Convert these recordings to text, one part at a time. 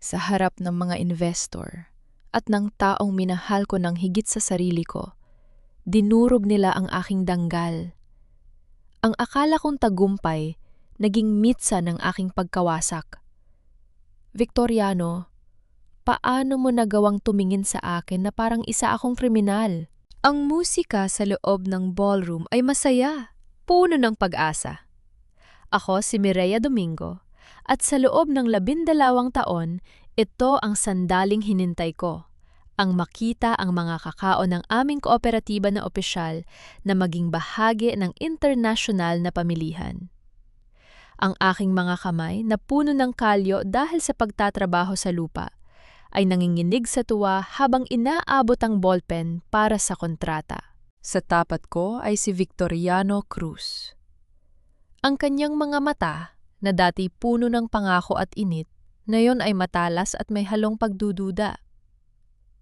sa harap ng mga investor at ng taong minahal ko ng higit sa sarili ko, dinurog nila ang aking danggal. Ang akala kong tagumpay, naging mitsa ng aking pagkawasak. Victoriano, paano mo nagawang tumingin sa akin na parang isa akong kriminal? Ang musika sa loob ng ballroom ay masaya, puno ng pag-asa. Ako si Mireya Domingo, at sa loob ng 12 taon, ito ang sandaling hinintay ko. Ang makita ang mga kakao ng aming kooperatiba na opisyal na maging bahagi ng internasyonal na pamilihan. Ang aking mga kamay na puno ng kalyo dahil sa pagtatrabaho sa lupa ay nanginginig sa tuwa habang inaabot ang ballpen para sa kontrata. Sa tapat ko ay si Victoriano Cruz. Ang kanyang mga mata na dati puno ng pangako at init, ngayon ay matalas at may halong pagdududa.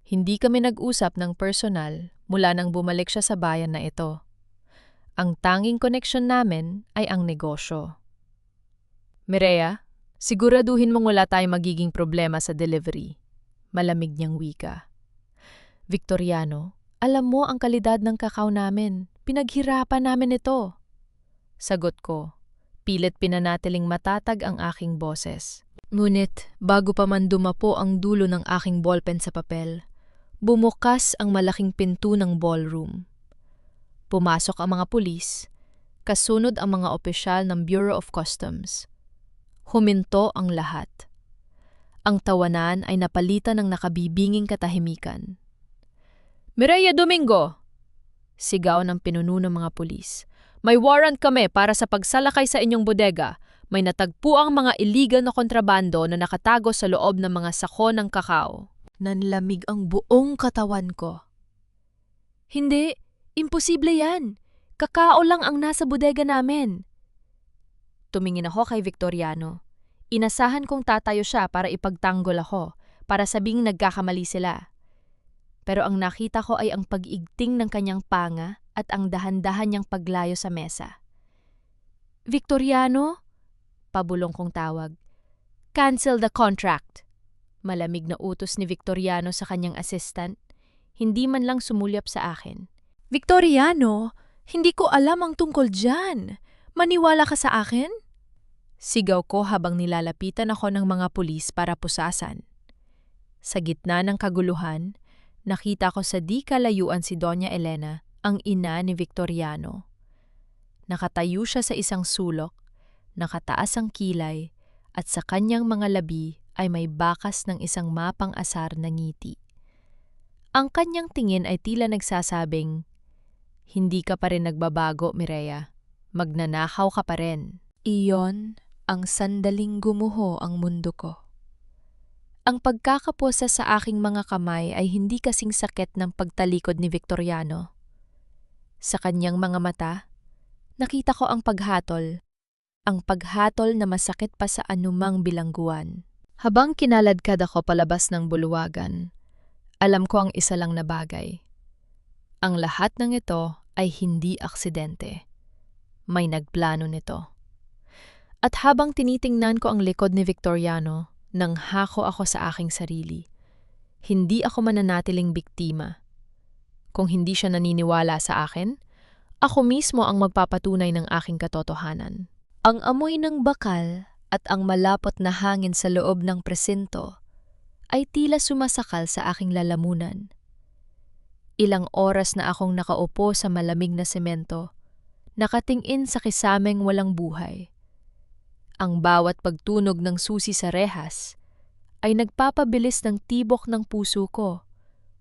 Hindi kami nag-usap ng personal mula nang bumalik siya sa bayan na ito. Ang tanging koneksyon namin ay ang negosyo. Mireya, siguraduhin mong wala tayong magiging problema sa delivery. Malamig niyang wika. Victoriano, alam mo ang kalidad ng kakao namin. Pinaghirapan namin ito. Sagot ko, pilit pinanatiling matatag ang aking boses. Ngunit bago pa man dumapo ang dulo ng aking ballpen sa papel, bumukas ang malaking pinto ng ballroom. Pumasok ang mga pulis, kasunod ang mga opisyal ng Bureau of Customs. Huminto ang lahat. Ang tawanan ay napalitan ng nakabibinging katahimikan. Mireya Domingo! Sigaw ng pinuno ng mga pulis. May warrant kami para sa pagsalakay sa inyong bodega. May natagpo ang mga illegal na kontrabando na nakatago sa loob ng mga sako ng kakao. Nanlamig ang buong katawan ko. Hindi, imposible yan. Kakao lang ang nasa bodega namin. Tumingin ako kay Victoriano. Inasahan kong tatayo siya para ipagtanggol ako, para sabing nagkakamali sila. Pero ang nakita ko ay ang pag-igting ng kanyang panga at ang dahan-dahan niyang paglayo sa mesa. Victoriano? Pabulong kong tawag. Cancel the contract. Malamig na utos ni Victoriano sa kanyang assistant. Hindi man lang sumulyap sa akin. Victoriano, hindi ko alam ang tungkol dyan. Maniwala ka sa akin? Sigaw ko habang nilalapitan ako ng mga pulis para pusasan. Sa gitna ng kaguluhan, nakita ko sa di kalayuan si Doña Elena, ang ina ni Victoriano. Nakatayo siya sa isang sulok, nakataas ang kilay, at sa kanyang mga labi ay may bakas ng isang mapang-asar na ngiti. Ang kanyang tingin ay tila nagsasabing, "Hindi ka pa rin nagbabago, Mireya. Magnanakaw ka pa rin." Iyon ang sandaling gumuho ang mundo ko. Ang pagkakaposa sa aking mga kamay ay hindi kasing sakit ng pagtalikod ni Victoriano. Sa kanyang mga mata, nakita ko ang paghatol na masakit pa sa anumang bilangguan. Habang kinaladkad ako palabas ng bulwagan, alam ko ang isa lang na bagay. Ang lahat ng ito ay hindi aksidente. May nagplano nito. At habang tinitingnan ko ang likod ni Victoriano, nanghako ako sa aking sarili. Hindi ako mananatiling biktima. Kung hindi siya naniniwala sa akin, ako mismo ang magpapatunay ng aking katotohanan. Ang amoy ng bakal at ang malapot na hangin sa loob ng presinto ay tila sumasakal sa aking lalamunan. Ilang oras na akong nakaupo sa malamig na semento, nakatingin sa kisameng walang buhay. Ang bawat pagtunog ng susi sa rehas ay nagpapabilis ng tibok ng puso ko.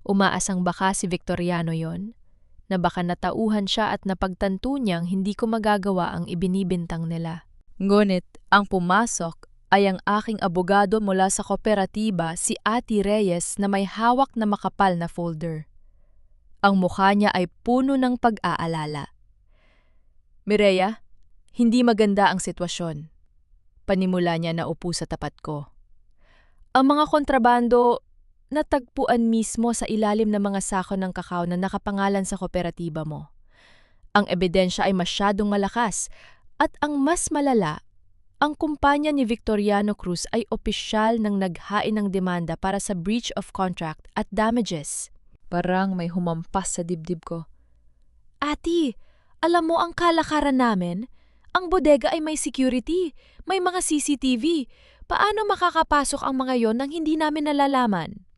Umaasang baka si Victoriano yon, na baka natauhan siya at napagtanto niyang hindi ko magagawa ang ibinibintang nila. Ngunit ang pumasok ay ang aking abogado mula sa kooperatiba, si Ate Reyes, na may hawak na makapal na folder. Ang mukha niya ay puno ng pag-aalala. Mireya, hindi maganda ang sitwasyon. Panimula niya na upo sa tapat ko. Ang mga kontrabando natagpuan mismo sa ilalim ng mga sako ng kakao na nakapangalan sa kooperatiba mo. Ang ebidensya ay masyadong malakas at ang mas malala, Ang kumpanya ni Victoriano Cruz ay opisyal ng naghain ng demanda para sa breach of contract at damages. Parang may humampas sa dibdib ko. Ati, alam mo ang kalakaran namin? Ang bodega ay may security, may mga CCTV. Paano makakapasok ang mga yon nang hindi namin nalalaman?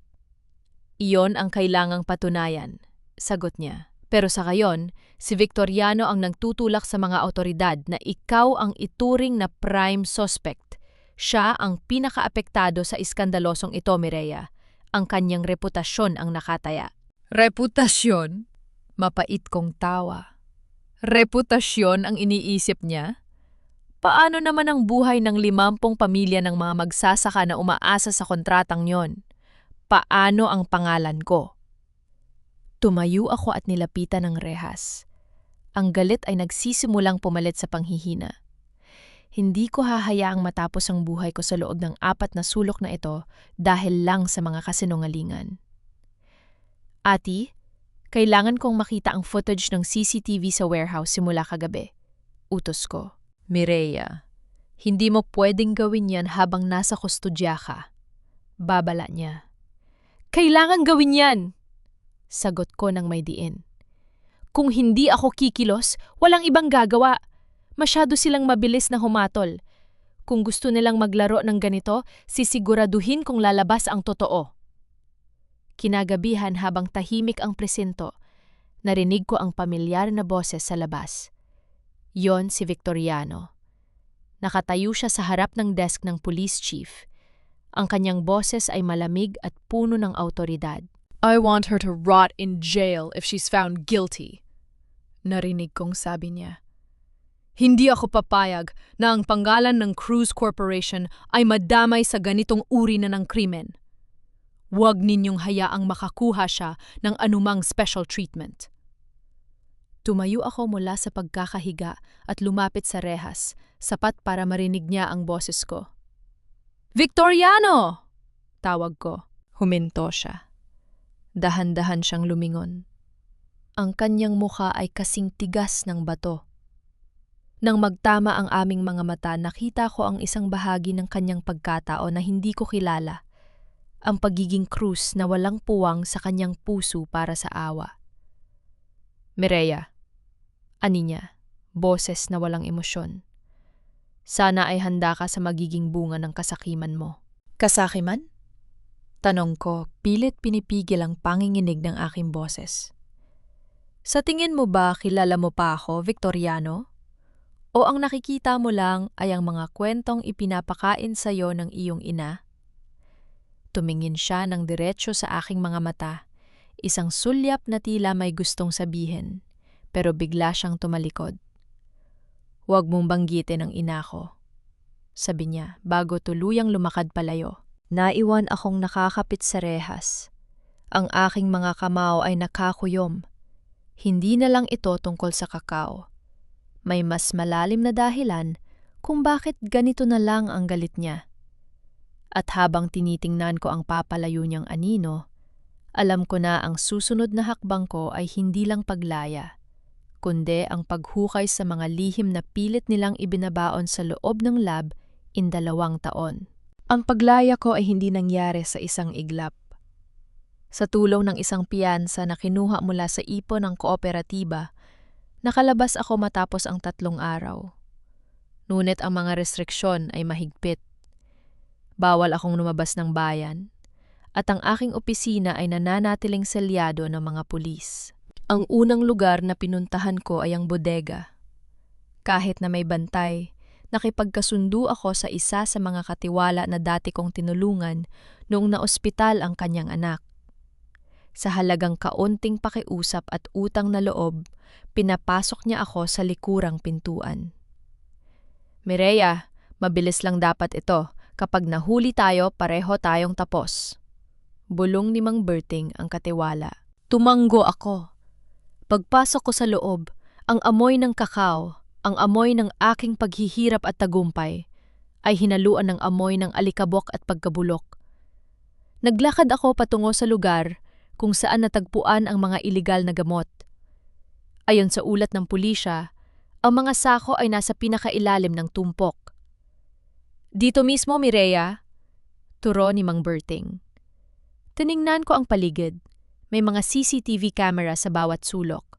Iyon ang kailangang patunayan, sagot niya. Pero sa ngayon, si Victoriano ang nagtutulak sa mga awtoridad na ikaw ang ituring na prime suspect. Siya ang pinakaapektado sa iskandalosong ito, Mireya. Ang kanyang reputasyon ang nakataya. Reputasyon? Mapait kong tawa. Reputasyon ang iniisip niya? Paano naman ang buhay ng 50 pamilya ng mga magsasaka na umaasa sa kontratang yon? Paano ang pangalan ko? Tumayo ako at nilapitan ng rehas. Ang galit ay nagsisimulang pumalit sa panghihina. Hindi ko hahayaang matapos ang buhay ko sa loob ng 4 na sulok na ito dahil lang sa mga kasinungalingan. Ati, kailangan kong makita ang footage ng CCTV sa warehouse simula kagabi. Utos ko. Mireya, hindi mo pwedeng gawin yan habang nasa kustodya ka. Babala niya. Kailangan gawin yan! Sagot ko ng may diin. Kung hindi ako kikilos, walang ibang gagawa. Masyado silang mabilis na humatol. Kung gusto nilang maglaro ng ganito, sisiguraduhin kung lalabas ang totoo. Kinagabihan habang tahimik ang presinto, narinig ko ang pamilyar na boses sa labas. Yon si Victoriano. Nakatayo siya sa harap ng desk ng police chief. Ang kanyang boses ay malamig at puno ng awtoridad. I want her to rot in jail if she's found guilty. Narinig kong sabi niya. Hindi ako papayag na ang pangalan ng Cruz Corporation ay madamay sa ganitong uri na ng krimen. Huwag ninyong hayaang makakuha siya ng anumang special treatment. Tumayo ako mula sa pagkakahiga at lumapit sa rehas, sapat para marinig niya ang boses ko. Victoriano! Tawag ko. Huminto siya. Dahan-dahan siyang lumingon. Ang kanyang mukha ay kasing tigas ng bato. Nang magtama ang aming mga mata, nakita ko ang isang bahagi ng kanyang pagkatao na hindi ko kilala. Ang pagiging krus na walang puwang sa kanyang puso para sa awa. Mireya, ani niya, boses na walang emosyon. Sana ay handa ka sa magiging bunga ng kasakiman mo. Kasakiman? Tanong ko, pilit pinipigil ang panginginig ng aking boses. Sa tingin mo ba kilala mo pa ako, Victoriano? O ang nakikita mo lang ay ang mga kwentong ipinapakain sa iyo ng iyong ina? Tumingin siya ng diretsyo sa aking mga mata, isang sulyap na tila may gustong sabihin, pero bigla siyang tumalikod. Huwag mong banggitin ang ina ko, sabi niya bago tuluyang lumakad palayo. Naiwan akong nakakapit sa rehas. Ang aking mga kamao ay nakakuyom. Hindi na lang ito tungkol sa kakao. May mas malalim na dahilan kung bakit ganito na lang ang galit niya. At habang tinitingnan ko ang papalayo niyang anino, alam ko na ang susunod na hakbang ko ay hindi lang paglaya, kundi ang paghukay sa mga lihim na pilit nilang ibinabaon sa loob ng lab in 2 taon. Ang paglaya ko ay hindi nangyari sa isang iglap. Sa tulong ng isang piyansa na kinuha mula sa ipon ng kooperatiba, nakalabas ako matapos ang 3 araw. Ngunit ang mga restriksyon ay mahigpit. Bawal akong lumabas ng bayan, at ang aking opisina ay nananatiling selyado ng mga pulis. Ang unang lugar na pinuntahan ko ay ang bodega. Kahit na may bantay, nakipagkasundo ako sa isa sa mga katiwala na dati kong tinulungan noong naospital ang kanyang anak. Sa halagang kaunting pakiusap at utang na loob, pinapasok niya ako sa likurang pintuan. Mireya, mabilis lang dapat ito. Kapag nahuli tayo, pareho tayong tapos. Bulong ni Mang Berting ang katiwala. Tumanggo ako. Pagpasok ko sa loob, ang amoy ng kakao, ang amoy ng aking paghihirap at tagumpay, ay hinaluan ng amoy ng alikabok at pagkabulok. Naglakad ako patungo sa lugar kung saan natagpuan ang mga iligal na gamot. Ayon sa ulat ng pulisya, ang mga sako ay nasa pinakailalim ng tumpok. Dito mismo, Mireya, turo ni Mang Berting. Tiningnan ko ang paligid. May mga CCTV camera sa bawat sulok.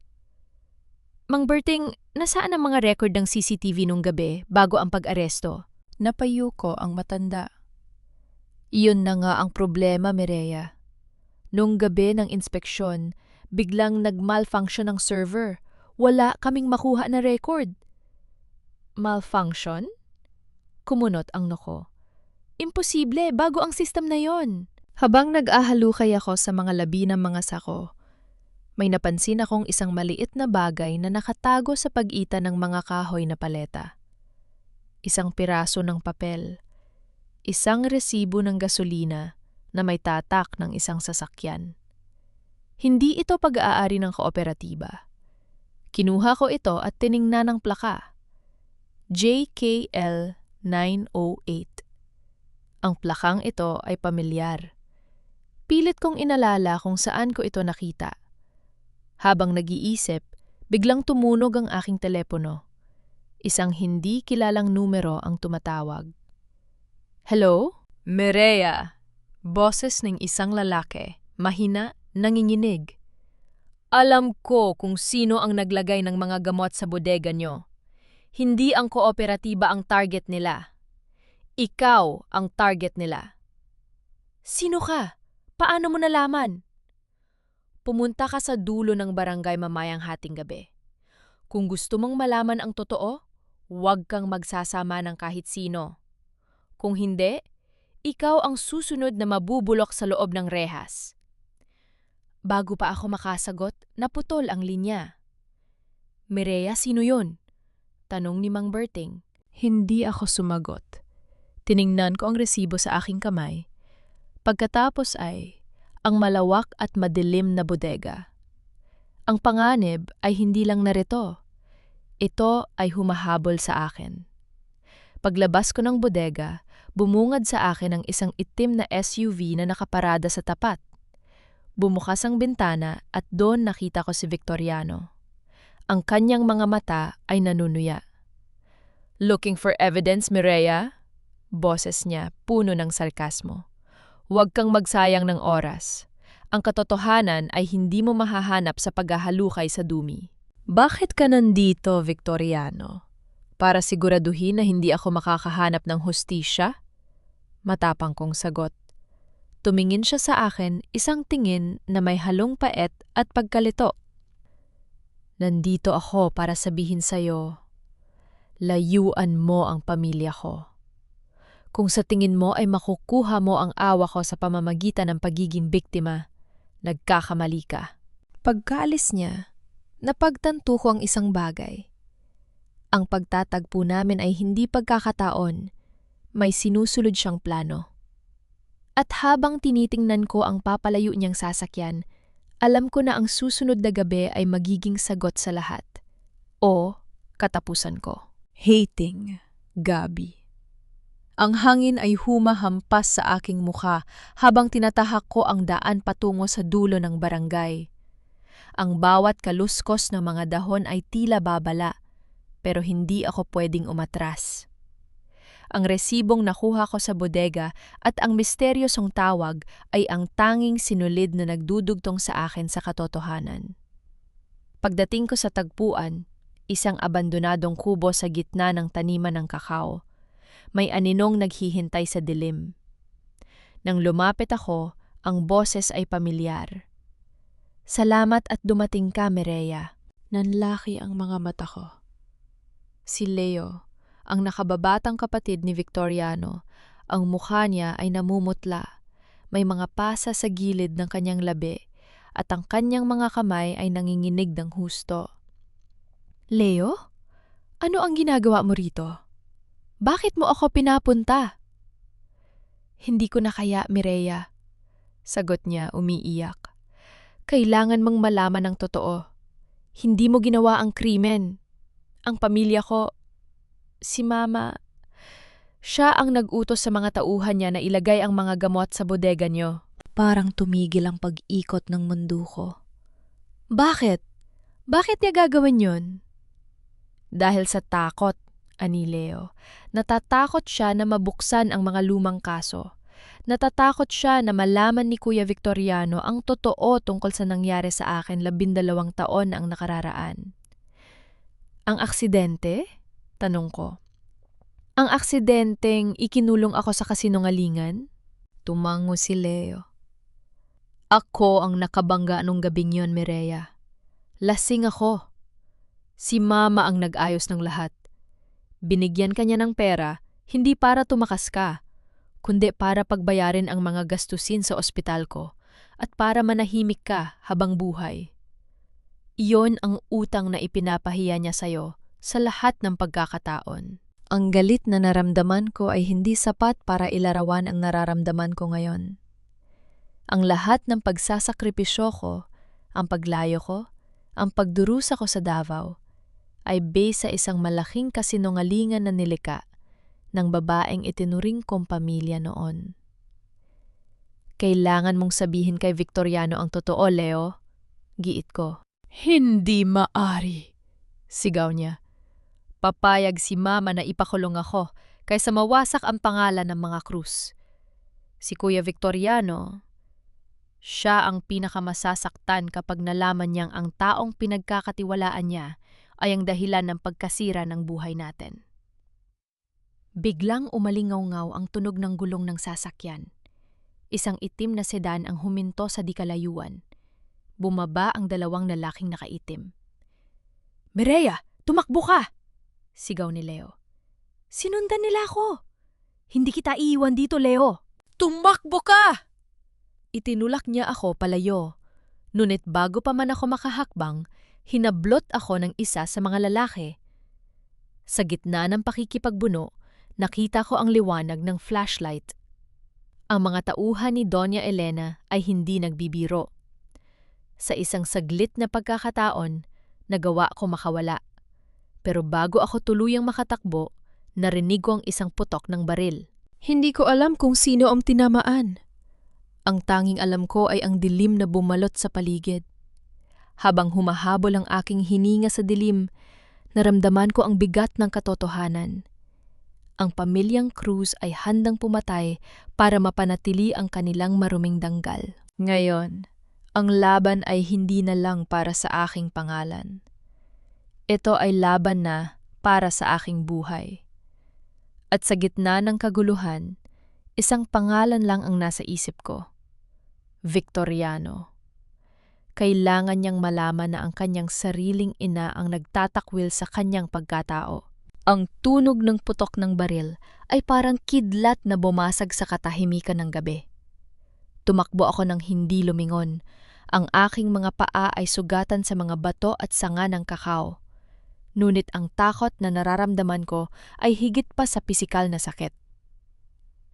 Mang Berting, nasaan ang mga record ng CCTV nung gabi bago ang pag-aresto? Napayo ko ang matanda. Iyon na nga ang problema, Mireya. Nung gabi ng inspeksyon, biglang nag-malfunction ang server. Wala kaming makuha na record. Malfunction? Kumunot ang noko. Imposible, bago ang system na yon. Habang nag-ahalukay ako sa mga labi ng mga sako, may napansin akong isang maliit na bagay na nakatago sa pagitan ng mga kahoy na paleta. Isang piraso ng papel. Isang resibo ng gasolina na may tatak ng isang sasakyan. Hindi ito pag-aari ng kooperatiba. Kinuha ko ito at tiningnan ng plaka. JKL 908. Ang plakang ito ay pamilyar. Pilit kong inalala kung saan ko ito nakita. Habang nag-iisip, biglang tumunog ang aking telepono. Isang hindi kilalang numero ang tumatawag. Hello? Mireya, boses ng isang lalaki, mahina, nanginginig. Alam ko kung sino ang naglagay ng mga gamot sa bodega nyo. Hindi ang kooperatiba ang target nila. Ikaw ang target nila. Sino ka? Paano mo nalaman? Pumunta ka sa dulo ng barangay mamayang hating gabi. Kung gusto mong malaman ang totoo, huwag kang magsasama ng kahit sino. Kung hindi, ikaw ang susunod na mabubulok sa loob ng rehas. Bago pa ako makasagot, naputol ang linya. Mireya, sino yun? Tanong ni Mang Berting. Hindi ako sumagot. Tiningnan ko ang resibo sa aking kamay. Pagkatapos ay ang malawak at madilim na bodega. Ang panganib ay hindi lang narito. Ito ay humahabol sa akin. Paglabas ko ng bodega, bumungad sa akin ang isang itim na SUV na nakaparada sa tapat. Bumukas ang bintana at doon nakita ko si Victoriano. Ang kanyang mga mata ay nanunuya. Looking for evidence, Mireya? Boses niya, puno ng sarkasmo. Huwag kang magsayang ng oras. Ang katotohanan ay hindi mo mahahanap sa paghahalukay sa dumi. Bakit ka nandito, Victoriano? Para siguraduhin na hindi ako makakahanap ng hustisya? Matapang kong sagot. Tumingin siya sa akin, isang tingin na may halong pait at pagkalito. Nandito ako para sabihin sa'yo, layuan mo ang pamilya ko. Kung sa tingin mo ay makukuha mo ang awa ko sa pamamagitan ng pagiging biktima, nagkakamali ka. Pagkaalis niya, napagtanto ko ang isang bagay. Ang pagtatagpo namin ay hindi pagkakataon, may sinusulod siyang plano. At habang tinitingnan ko ang papalayo niyang sasakyan, alam ko na ang susunod na gabi ay magiging sagot sa lahat. O katapusan ko. Hating Gabi. Ang hangin ay humahampas sa aking mukha habang tinatahak ko ang daan patungo sa dulo ng barangay. Ang bawat kaluskos ng mga dahon ay tila babala, pero hindi ako pwedeng umatras. Ang resibong nakuha ko sa bodega at ang misteryosong tawag ay ang tanging sinulid na nagdudugtong sa akin sa katotohanan. Pagdating ko sa tagpuan, isang abandonadong kubo sa gitna ng taniman ng kakao. May aninong naghihintay sa dilim. Nang lumapit ako, ang boses ay pamilyar. Salamat at dumating ka, Mireya. Nanlaki ang mga mata ko. Si Leo, ang nakababatang kapatid ni Victoriano, ang mukha niya ay namumutla. May mga pasa sa gilid ng kanyang labi at ang kanyang mga kamay ay nanginginig ng husto. Leo? Ano ang ginagawa mo rito? Bakit mo ako pinapunta? Hindi ko na kaya, Mireya. Sagot niya, umiiyak. Kailangan mong malaman ang totoo. Hindi mo ginawa ang krimen. Ang pamilya ko, si Mama, siya ang nag-utos sa mga tauhan niya na ilagay ang mga gamot sa bodega niyo. Parang tumigil ang pag-ikot ng mundo ko. Bakit? Bakit niya gagawin yun? Dahil sa takot ani Leo. Natatakot siya na mabuksan ang mga lumang kaso. Natatakot siya na malaman ni Kuya Victoriano ang totoo tungkol sa nangyari sa akin 12 taon na ang nakararaan. Ang aksidente? Tanong ko. Ang aksidenteng ikinulong ako sa kasinungalingan? Tumango si Leo. Ako ang nakabangga nung gabing yon, Mireya. Lasing ako. Si Mama ang nag-ayos ng lahat. Binigyan ka niya ng pera, hindi para tumakas ka, kundi para pagbayarin ang mga gastusin sa ospital ko at para manahimik ka habang buhay. Iyon ang utang na ipinapahiya niya sa'yo sa lahat ng pagkakataon. Ang galit na naramdaman ko ay hindi sapat para ilarawan ang nararamdaman ko ngayon. Ang lahat ng pagsasakripisyo ko, ang paglayo ko, ang pagdurusa ko sa Davao, ay base sa isang malaking kasinungalingan na nilika ng babaeng itinuring kong pamilya noon. Kailangan mong sabihin kay Victoriano ang totoo, Leo. Giit ko. Hindi maari, sigaw niya. Papayag si Mama na ipakulong ako kaysa mawasak ang pangalan ng mga Cruz. Si Kuya Victoriano, siya ang pinakamasasaktan kapag nalaman niyang ang taong pinagkakatiwalaan niya ay ang dahilan ng pagkasira ng buhay natin. Biglang umalingaw-ngaw ang tunog ng gulong ng sasakyan. Isang itim na sedan ang huminto sa di kalayuan. Bumaba ang dalawang lalaking nakaitim. Mireya, tumakbo ka! Sigaw ni Leo. Sinundan nila ako! Hindi kita iiwan dito, Leo! Tumakbo ka! Itinulak niya ako palayo. Ngunit bago pa man ako makahakbang, hinablot ako ng isa sa mga lalaki. Sa gitna ng pakikipagbuno, nakita ko ang liwanag ng flashlight. Ang mga tauhan ni Doña Elena ay hindi nagbibiro. Sa isang saglit na pagkakataon, nagawa ko makawala. Pero bago ako tuluyang makatakbo, narinig ko ang isang putok ng baril. Hindi ko alam kung sino ang tinamaan. Ang tanging alam ko ay ang dilim na bumalot sa paligid. Habang humahabol ang aking hininga sa dilim, naramdaman ko ang bigat ng katotohanan. Ang pamilyang Cruz ay handang pumatay para mapanatili ang kanilang maruming danggal. Ngayon, ang laban ay hindi na lang para sa aking pangalan. Ito ay laban na para sa aking buhay. At sa gitna ng kaguluhan, isang pangalan lang ang nasa isip ko. Victoriano. Kailangan niyang malaman na ang kanyang sariling ina ang nagtatakwil sa kanyang pagkatao. Ang tunog ng putok ng baril ay parang kidlat na bumasag sa katahimikan ng gabi. Tumakbo ako ng hindi lumingon. Ang aking mga paa ay sugatan sa mga bato at sanga ng kakao. Ngunit ang takot na nararamdaman ko ay higit pa sa pisikal na sakit.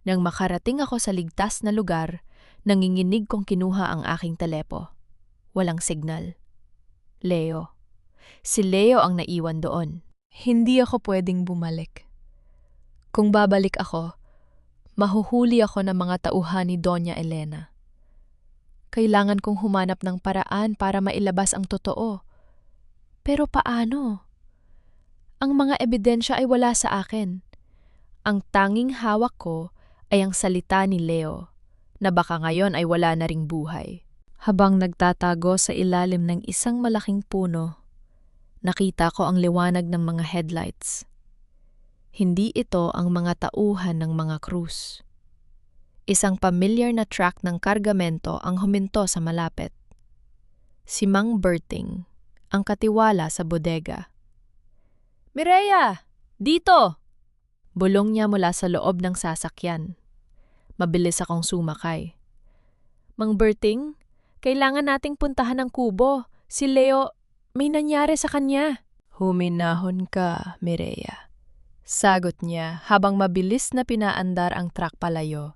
Nang makarating ako sa ligtas na lugar, nanginginig kong kinuha ang aking telepo. Walang signal. Leo. Si Leo ang naiwan doon. Hindi ako pwedeng bumalik. Kung babalik ako, mahuhuli ako ng mga tauhan ni Doña Elena. Kailangan kong humanap ng paraan para mailabas ang totoo. Pero paano? Ang mga ebidensya ay wala sa akin. Ang tanging hawak ko ay ang salita ni Leo, na baka ngayon ay wala na ring buhay. Habang nagtatago sa ilalim ng isang malaking puno, nakita ko ang liwanag ng mga headlights. Hindi ito ang mga tauhan ng mga Cruz. Isang familiar na truck ng kargamento ang huminto sa malapit. Si Mang Berting, ang katiwala sa bodega. Mireya! Dito! Bulong niya mula sa loob ng sasakyan. Mabilis akong sumakay. Mang Berting, kailangan nating puntahan ang kubo. Si Leo, may nangyari sa kanya. Huminahon ka, Mireya. Sagot niya habang mabilis na pinaandar ang truck palayo.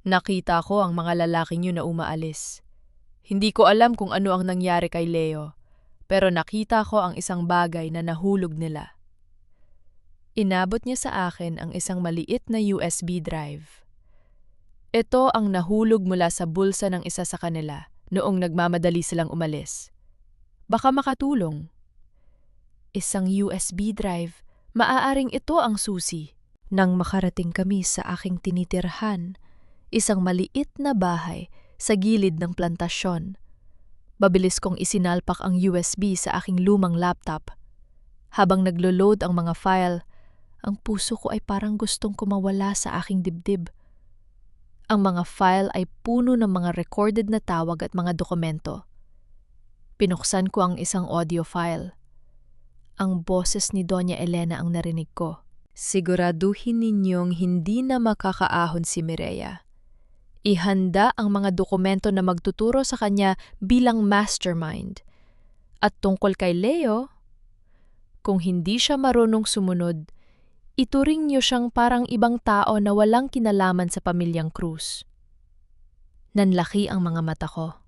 Nakita ko ang mga lalaking yun na umaalis. Hindi ko alam kung ano ang nangyari kay Leo, pero nakita ko ang isang bagay na nahulog nila. Inabot niya sa akin ang isang maliit na USB drive. Ito ang nahulog mula sa bulsa ng isa sa kanila noong nagmamadali silang umalis. Baka makatulong. Isang USB drive Maaaring ito ang susi. Nang makarating kami sa aking tinitirhan, isang maliit na bahay sa gilid ng plantasyon. Mabilis kong isinalpak ang USB sa aking lumang laptop. Habang naglo-load ang mga file, ang puso ko ay parang gustong kumawala sa aking dibdib. Ang mga file ay puno ng mga recorded na tawag at mga dokumento. Pinuksan ko ang isang audio file. Ang boses ni Doña Elena ang narinig ko. Siguraduhin ninyong hindi na makakaahon si Mireya. Ihanda ang mga dokumento na magtuturo sa kanya bilang mastermind. At tungkol kay Leo, kung hindi siya marunong sumunod, ituring niyo siyang parang ibang tao na walang kinalaman sa pamilyang Cruz. Nanlaki ang mga mata ko.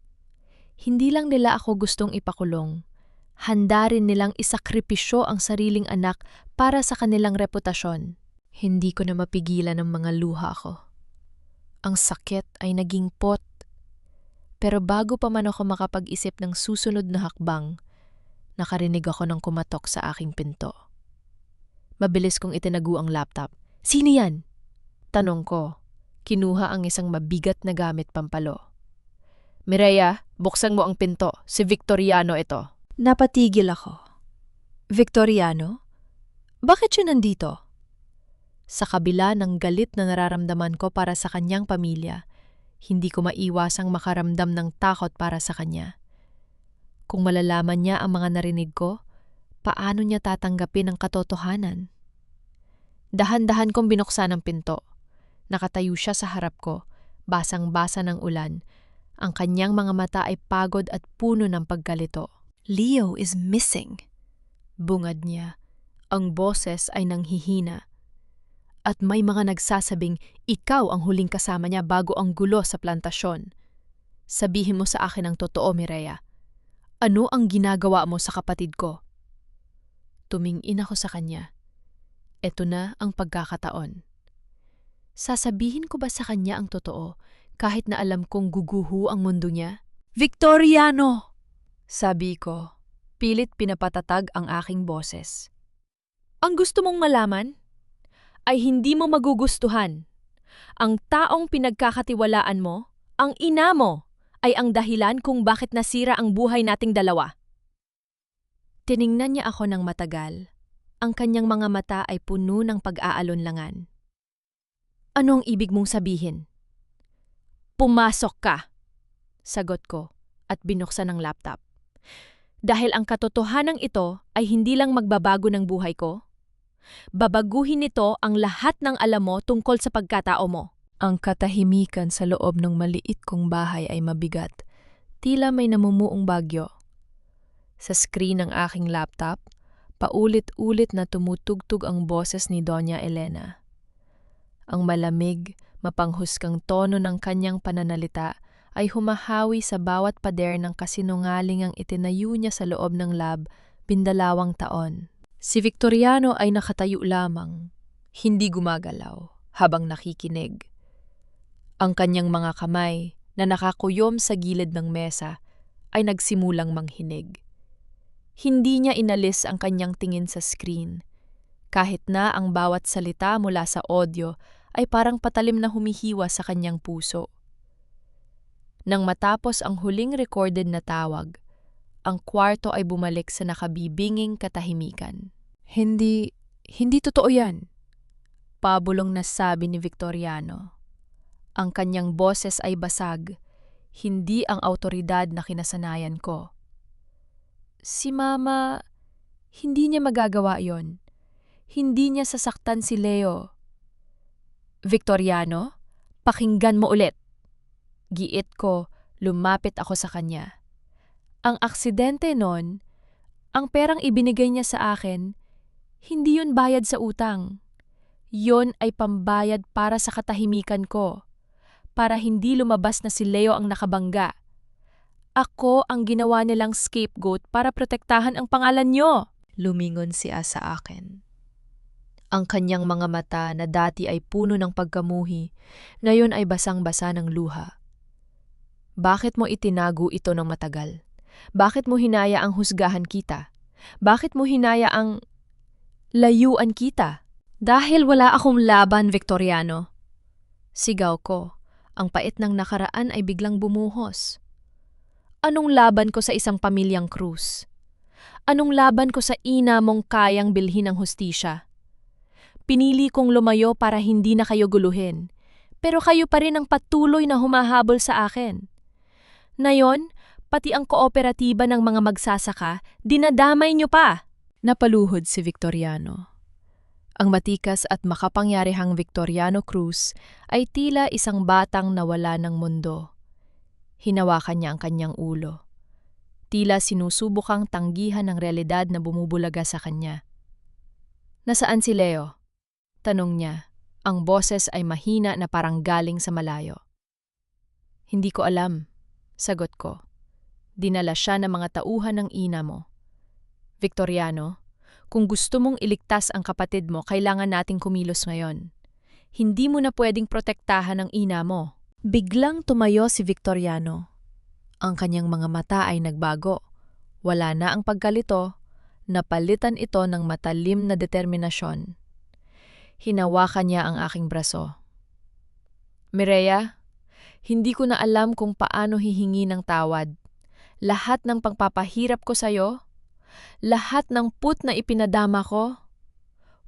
Hindi lang nila ako gustong ipakulong. Handa rin nilang isakripisyo ang sariling anak para sa kanilang reputasyon. Hindi ko na mapigilan ang mga luha ko. Ang sakit ay naging pot. Pero bago pa man ako makapag-isip ng susunod na hakbang, nakarinig ako ng kumatok sa aking pinto. Mabilis kong itinago ang laptop. Sino yan? Tanong ko. Kinuha ang isang mabigat na gamit pampalo. Mireya, buksan mo ang pinto. Si Victoriano ito. Napatigil ako. Victoriano? Bakit siya nandito? Sa kabila ng galit na nararamdaman ko para sa kanyang pamilya, hindi ko maiwasang makaramdam ng takot para sa kanya. Kung malalaman niya ang mga narinig ko, paano niya tatanggapin ang katotohanan? Dahan-dahan kong binuksan ang pinto. Nakatayo siya sa harap ko, basang-basa ng ulan. Ang kanyang mga mata ay pagod at puno ng pagkalito. Leo is missing. Bungad niya. Ang boses ay nanghihina. At may mga nagsasabing ikaw ang huling kasama niya bago ang gulo sa plantasyon. Sabihin mo sa akin ang totoo, Mireya. Ano ang ginagawa mo sa kapatid ko? Tumingin ako sa kanya. Ito na ang pagkakataon. Sasabihin ko ba sa kanya ang totoo kahit na alam kong guguho ang mundo niya? Victoriano! Sabi ko, pilit pinapatatag ang aking boses. Ang gusto mong malaman ay hindi mo magugustuhan. Ang taong pinagkakatiwalaan mo, ang ina mo, ay ang dahilan kung bakit nasira ang buhay nating dalawa. Tiningnan niya ako ng matagal. Ang kanyang mga mata ay puno ng pag-aalunlangan. Ano ang ibig mong sabihin? Pumasok ka, sagot ko at binuksan ang laptop. Dahil ang katotohanan ito ay hindi lang magbabago ng buhay ko, babaguhin nito ang lahat ng alam mo tungkol sa pagkatao mo. Ang katahimikan sa loob ng maliit kong bahay ay mabigat, tila may namumuong bagyo. Sa screen ng aking laptop, paulit-ulit na tumutugtog ang boses ni Doña Elena. Ang malamig, mapanghusgang tono ng kanyang pananalita ay humahawi sa bawat pader ng kasinungaling ang itinayo niya sa loob ng lab 12 taon. Si Victoriano ay nakatayo lamang, hindi gumagalaw, habang nakikinig. Ang kanyang mga kamay na nakakuyom sa gilid ng mesa ay nagsimulang manghinig. Hindi niya inalis ang kanyang tingin sa screen, kahit na ang bawat salita mula sa audio ay parang patalim na humihiwa sa kanyang puso. Nang matapos ang huling recorded na tawag, ang kwarto ay bumalik sa nakabibinging katahimikan. Hindi totoo yan, pabulong na sabi ni Victoriano. Ang kanyang boses ay basag, hindi ang awtoridad na kinasanayan ko. Si Mama, hindi niya magagawa yon. Hindi niya sasaktan si Leo. Victoriano, pakinggan mo ulit. Giit ko, lumapit ako sa kanya. Ang aksidente nun, ang perang ibinigay niya sa akin, hindi yun bayad sa utang. Yon ay pambayad para sa katahimikan ko, para hindi lumabas na si Leo ang nakabangga. Ako ang ginawa nilang scapegoat para protektahan ang pangalan niyo. Lumingon siya sa akin. Ang kanyang mga mata na dati ay puno ng pagkamuhi, ngayon ay basang-basa ng luha. Bakit mo itinago ito ng matagal? Bakit mo hinaya ang husgahan kita? Bakit mo hinaya ang... Layuan kita. Dahil wala akong laban, Victoriano. Sigaw ko. Ang pait ng nakaraan ay biglang bumuhos. Anong laban ko sa isang pamilyang Cruz? Anong laban ko sa ina mong kayang bilhin ng hustisya? Pinili kong lumayo para hindi na kayo guluhin, pero kayo pa rin ang patuloy na humahabol sa akin. Ngayon, pati ang kooperatiba ng mga magsasaka, dinadamay niyo pa. Napaluhod si Victoriano. Ang matikas at makapangyarihang Victoriano Cruz ay tila isang batang nawala ng mundo. Hinawakan niya ang kanyang ulo. Tila sinusubukang tanggihan ng realidad na bumubulaga sa kanya. Nasaan si Leo? Tanong niya. Ang boses ay mahina na parang galing sa malayo. Hindi ko alam, sagot ko. Dinala siya ng mga tauhan ng ina mo. Victoriano, kung gusto mong iligtas ang kapatid mo, kailangan nating kumilos ngayon. Hindi mo na pwedeng protektahan ang ina mo. Biglang tumayo si Victoriano. Ang kanyang mga mata ay nagbago. Wala na ang pagkalito, napalitan ito ng matalim na determinasyon. Hinawakan niya ang aking braso. Mireya, hindi ko na alam kung paano hihingi ng tawad. Lahat ng pagpapahirap ko sa'yo, lahat ng put na ipinadama ko,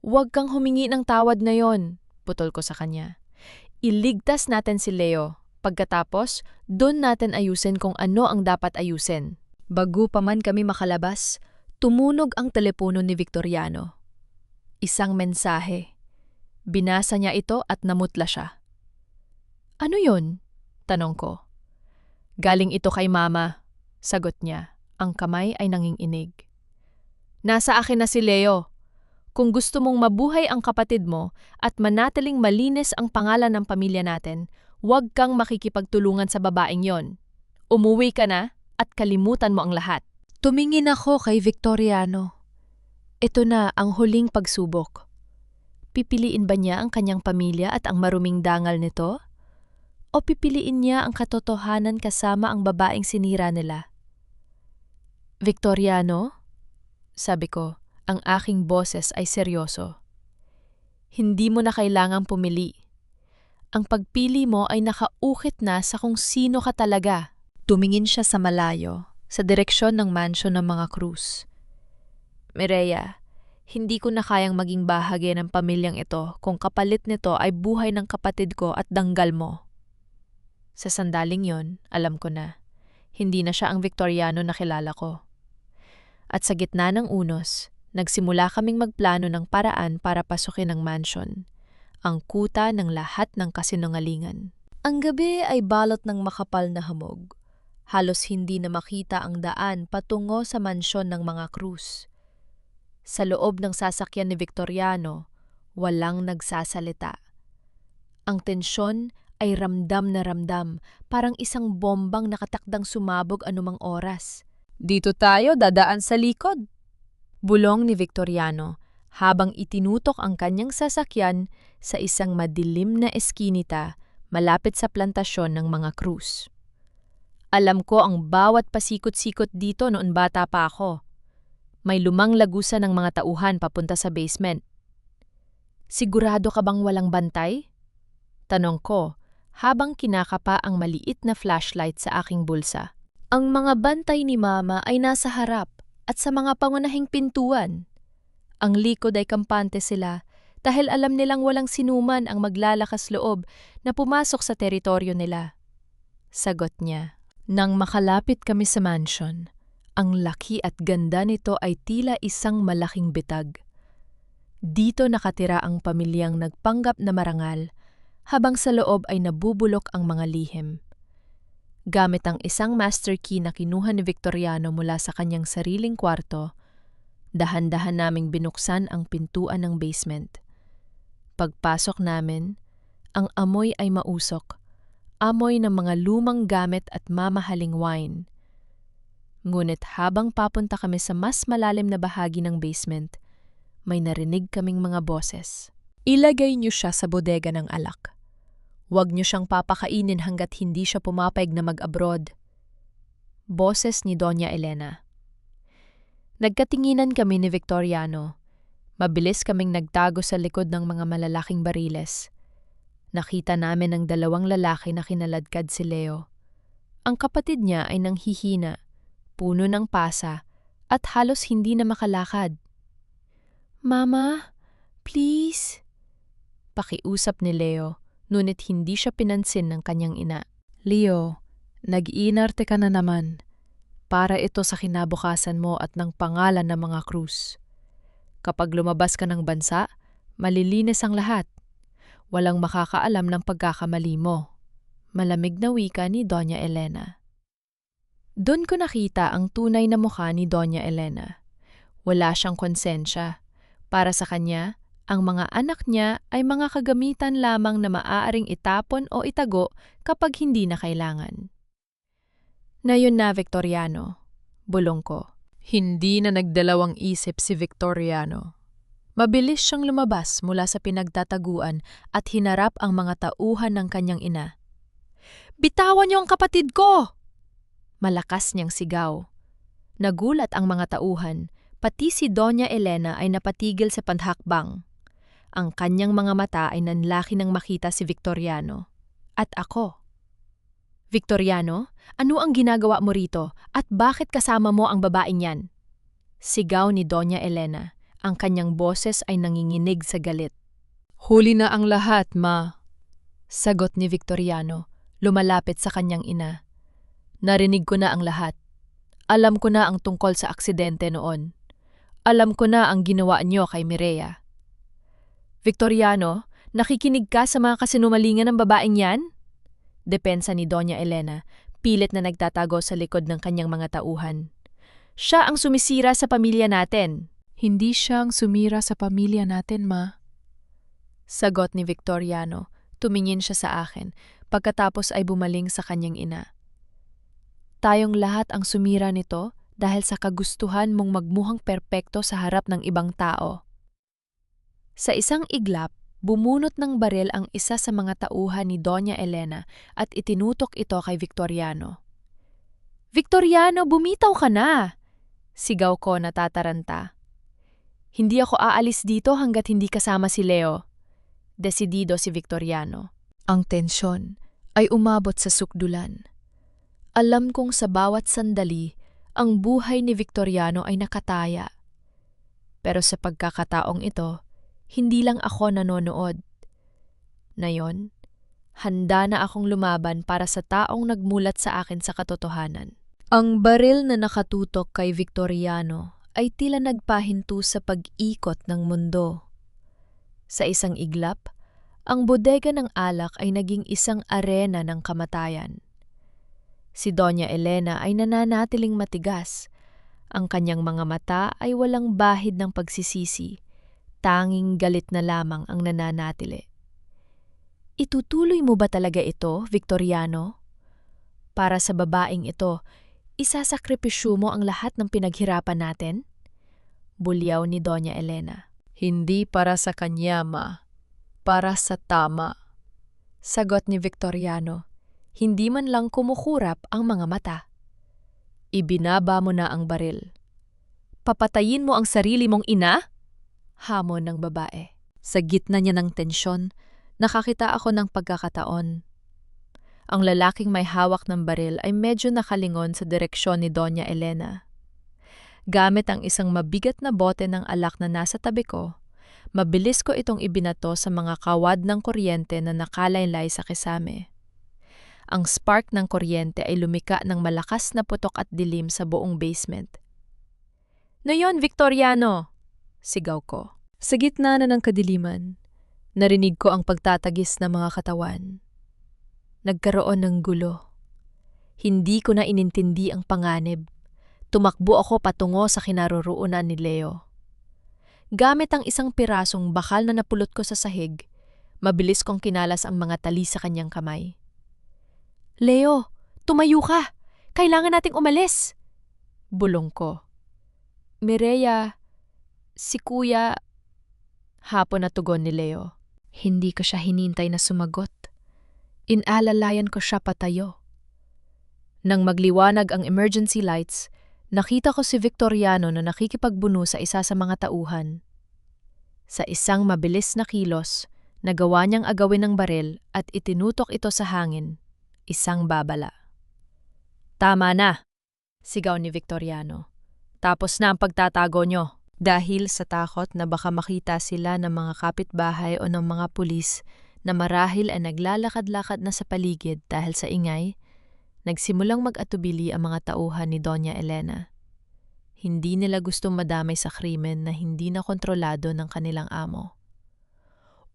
huwag kang humingi ng tawad ngayon, putol ko sa kanya. Iligtas natin si Leo. Pagkatapos, doon natin ayusin kung ano ang dapat ayusin. Bago pa man kami makalabas, tumunog ang telepono ni Victoriano. Isang mensahe. Binasa niya ito at namutla siya. Ano yun? Tanong ko. Galing ito kay Mama, sagot niya. Ang kamay ay nanginginig. Nasa akin na si Leo. Kung gusto mong mabuhay ang kapatid mo at manatiling malinis ang pangalan ng pamilya natin, huwag kang makikipagtulungan sa babaeng yon. Umuwi ka na at kalimutan mo ang lahat. Tumingin ako kay Victoriano. Ito na ang huling pagsubok. Pipiliin ba niya ang kanyang pamilya at ang maruming dangal nito? O pipiliin niya ang katotohanan kasama ang babaeng sinira nila? Victoriano? Sabi ko, ang aking boses ay seryoso. Hindi mo na kailangang pumili. Ang pagpili mo ay nakaukit na sa kung sino ka talaga. Tumingin siya sa malayo, sa direksyon ng mansyon ng mga Cruz. Mireya, hindi ko na kayang maging bahagi ng pamilyang ito kung kapalit nito ay buhay ng kapatid ko at danggal mo. Sa sandaling yon, alam ko na, hindi na siya ang Victoriano na kilala ko. At sa gitna ng unos, nagsimula kaming magplano ng paraan para pasukin ang mansyon, ang kuta ng lahat ng kasinungalingan. Ang gabi ay balot ng makapal na hamog. Halos hindi na makita ang daan patungo sa mansyon ng mga Cruz. Sa loob ng sasakyan ni Victoriano, walang nagsasalita. Ang tensyon ay ramdam na ramdam, parang isang bombang nakatakdang sumabog anumang oras. Dito tayo, dadaan sa likod. Bulong ni Victoriano habang itinutok ang kanyang sasakyan sa isang madilim na eskinita malapit sa plantasyon ng mga Cruz. Alam ko ang bawat pasikot-sikot dito noon bata pa ako. May lumang lagusan ng mga tauhan papunta sa basement. Sigurado ka bang walang bantay? Tanong ko habang kinakapa ang maliit na flashlight sa aking bulsa. Ang mga bantay ni Mama ay nasa harap at sa mga pangunahing pintuan. Ang likod ay kampante sila dahil alam nilang walang sinuman ang maglalakas loob na pumasok sa teritoryo nila. Sagot niya. Nang makalapit kami sa mansion, ang laki at ganda nito ay tila isang malaking bitag. Dito nakatira ang pamilyang nagpanggap na marangal habang sa loob ay nabubulok ang mga lihim. Gamit ang isang master key na kinuha ni Victoriano mula sa kanyang sariling kwarto, dahan-dahan naming binuksan ang pintuan ng basement. Pagpasok namin, ang amoy ay mausok, amoy ng mga lumang gamit at mamahaling wine. Ngunit habang papunta kami sa mas malalim na bahagi ng basement, may narinig kaming mga boses. Ilagay niyo siya sa bodega ng alak. Huwag niyo siyang papakainin hanggat hindi siya pumapayag na mag-abroad. Boses ni Doña Elena. Nagkatinginan kami ni Victoriano. Mabilis kaming nagtago sa likod ng mga malalaking bariles. Nakita namin ang dalawang lalaki na kinaladkad si Leo. Ang kapatid niya ay nanghihina, puno ng pasa, at halos hindi na makalakad. "Mama, please?" Pakiusap ni Leo, ngunit hindi siya pinansin ng kanyang ina. "Leo, nag-iinarte ka na naman. Para ito sa kinabukasan mo at ng pangalan ng mga krus. Kapag lumabas ka ng bansa, malilinis ang lahat. Walang makakaalam ng pagkakamali mo." Malamig na wika ni Doña Elena. Doon ko nakita ang tunay na mukha ni Doña Elena. Wala siyang konsensya. Para sa kanya, ang mga anak niya ay mga kagamitan lamang na maaaring itapon o itago kapag hindi na kailangan. "Nayon na, Victoriano," bulong ko. Hindi na nagdalawang isip si Victoriano. Mabilis siyang lumabas mula sa pinagtataguan at hinarap ang mga tauhan ng kanyang ina. "Bitawan niyo ang kapatid ko!" Malakas niyang sigaw. Nagulat ang mga tauhan, pati si Doña Elena ay napatigil sa panhakbang. Ang kanyang mga mata ay nanlaki nang makita si Victoriano. At ako. "Victoriano, ano ang ginagawa mo rito at bakit kasama mo ang babaeng yan?" Sigaw ni Doña Elena. Ang kanyang boses ay nanginginig sa galit. "Huli na ang lahat, ma," sagot ni Victoriano, lumalapit sa kanyang ina. "Narinig ko na ang lahat. Alam ko na ang tungkol sa aksidente noon. Alam ko na ang ginawa niyo kay Mireya." "Victoriano, nakikinig ka sa mga kasinumalingan ng babaeng yan?" Depensa ni Doña Elena, pilit na nagtatago sa likod ng kanyang mga tauhan. "Siya ang sumisira sa pamilya natin." "Hindi siya ang sumira sa pamilya natin, ma," sagot ni Victoriano. Tumingin siya sa akin, pagkatapos ay bumaling sa kanyang ina. "Tayong lahat ang sumira nito dahil sa kagustuhan mong magmuhang perpekto sa harap ng ibang tao." Sa isang iglap, bumunot ng baril ang isa sa mga tauhan ni Doña Elena at itinutok ito kay Victoriano. "Victoriano, bumitaw ka na!" Sigaw ko natataranta. "Hindi ako aalis dito hanggat hindi kasama si Leo." Desidido si Victoriano. Ang tensyon ay umabot sa sukdulan. Alam kong sa bawat sandali, ang buhay ni Victoriano ay nakataya. Pero sa pagkakataong ito, hindi lang ako nanonood. Ngayon, handa na akong lumaban para sa taong nagmulat sa akin sa katotohanan. Ang baril na nakatutok kay Victoriano ay tila nagpahinto sa pag-ikot ng mundo. Sa isang iglap, ang bodega ng alak ay naging isang arena ng kamatayan. Si Doña Elena ay nananatiling matigas. Ang kanyang mga mata ay walang bahid ng pagsisisi. Tanging galit na lamang ang nananatili. "Itutuloy mo ba talaga ito, Victoriano? Para sa babaeng ito, isasakripisyo mo ang lahat ng pinaghirapan natin?" Bulyaw ni Doña Elena. "Hindi para sa kanya, ma. Para sa tama," sagot ni Victoriano. Hindi man lang kumukurap ang mga mata. "Ibinaba mo na ang baril." "Papatayin mo ang sarili mong ina?" Hamon ng babae. Sa gitna niya ng tensyon, nakakita ako ng pagkakataon. Ang lalaking may hawak ng baril ay medyo nakalingon sa direksyon ni Doña Elena. Gamit ang isang mabigat na bote ng alak na nasa tabi ko, mabilis ko itong ibinato sa mga kawad ng kuryente na nakalaylay sa kisame. Ang spark ng kuryente ay lumika ng malakas na putok at dilim sa buong basement. "Ngayon, Victoriano!" sigaw ko. Sa gitna na ng kadiliman, narinig ko ang pagtatagis ng mga katawan. Nagkaroon ng gulo. Hindi ko na inintindi ang panganib. Tumakbo ako patungo sa kinaroroonan ni Leo. Gamit ang isang pirasong bakal na napulot ko sa sahig, mabilis kong kinalas ang mga tali sa kanyang kamay. "Leo, tumayo ka! Kailangan nating umalis!" Bulong ko. "Mireya, si Kuya..." Hapon na tugon ni Leo. Hindi ko siya hinintay na sumagot. Inalalayan ko siya patayo. Nang magliwanag ang emergency lights, nakita ko si Victoriano na nakikipagbuno sa isa sa mga tauhan. Sa isang mabilis na kilos, nagawa niyang agawin ng baril at itinutok ito sa hangin, isang babala. "Tama na!" sigaw ni Victoriano. "Tapos na ang pagtatago nyo." Dahil sa takot na baka makita sila ng mga kapitbahay o ng mga pulis na marahil ay naglalakad-lakad na sa paligid dahil sa ingay, nagsimulang mag-atubili ang mga tauhan ni Doña Elena. Hindi nila gustong madamay sa krimen na hindi na kontrolado ng kanilang amo.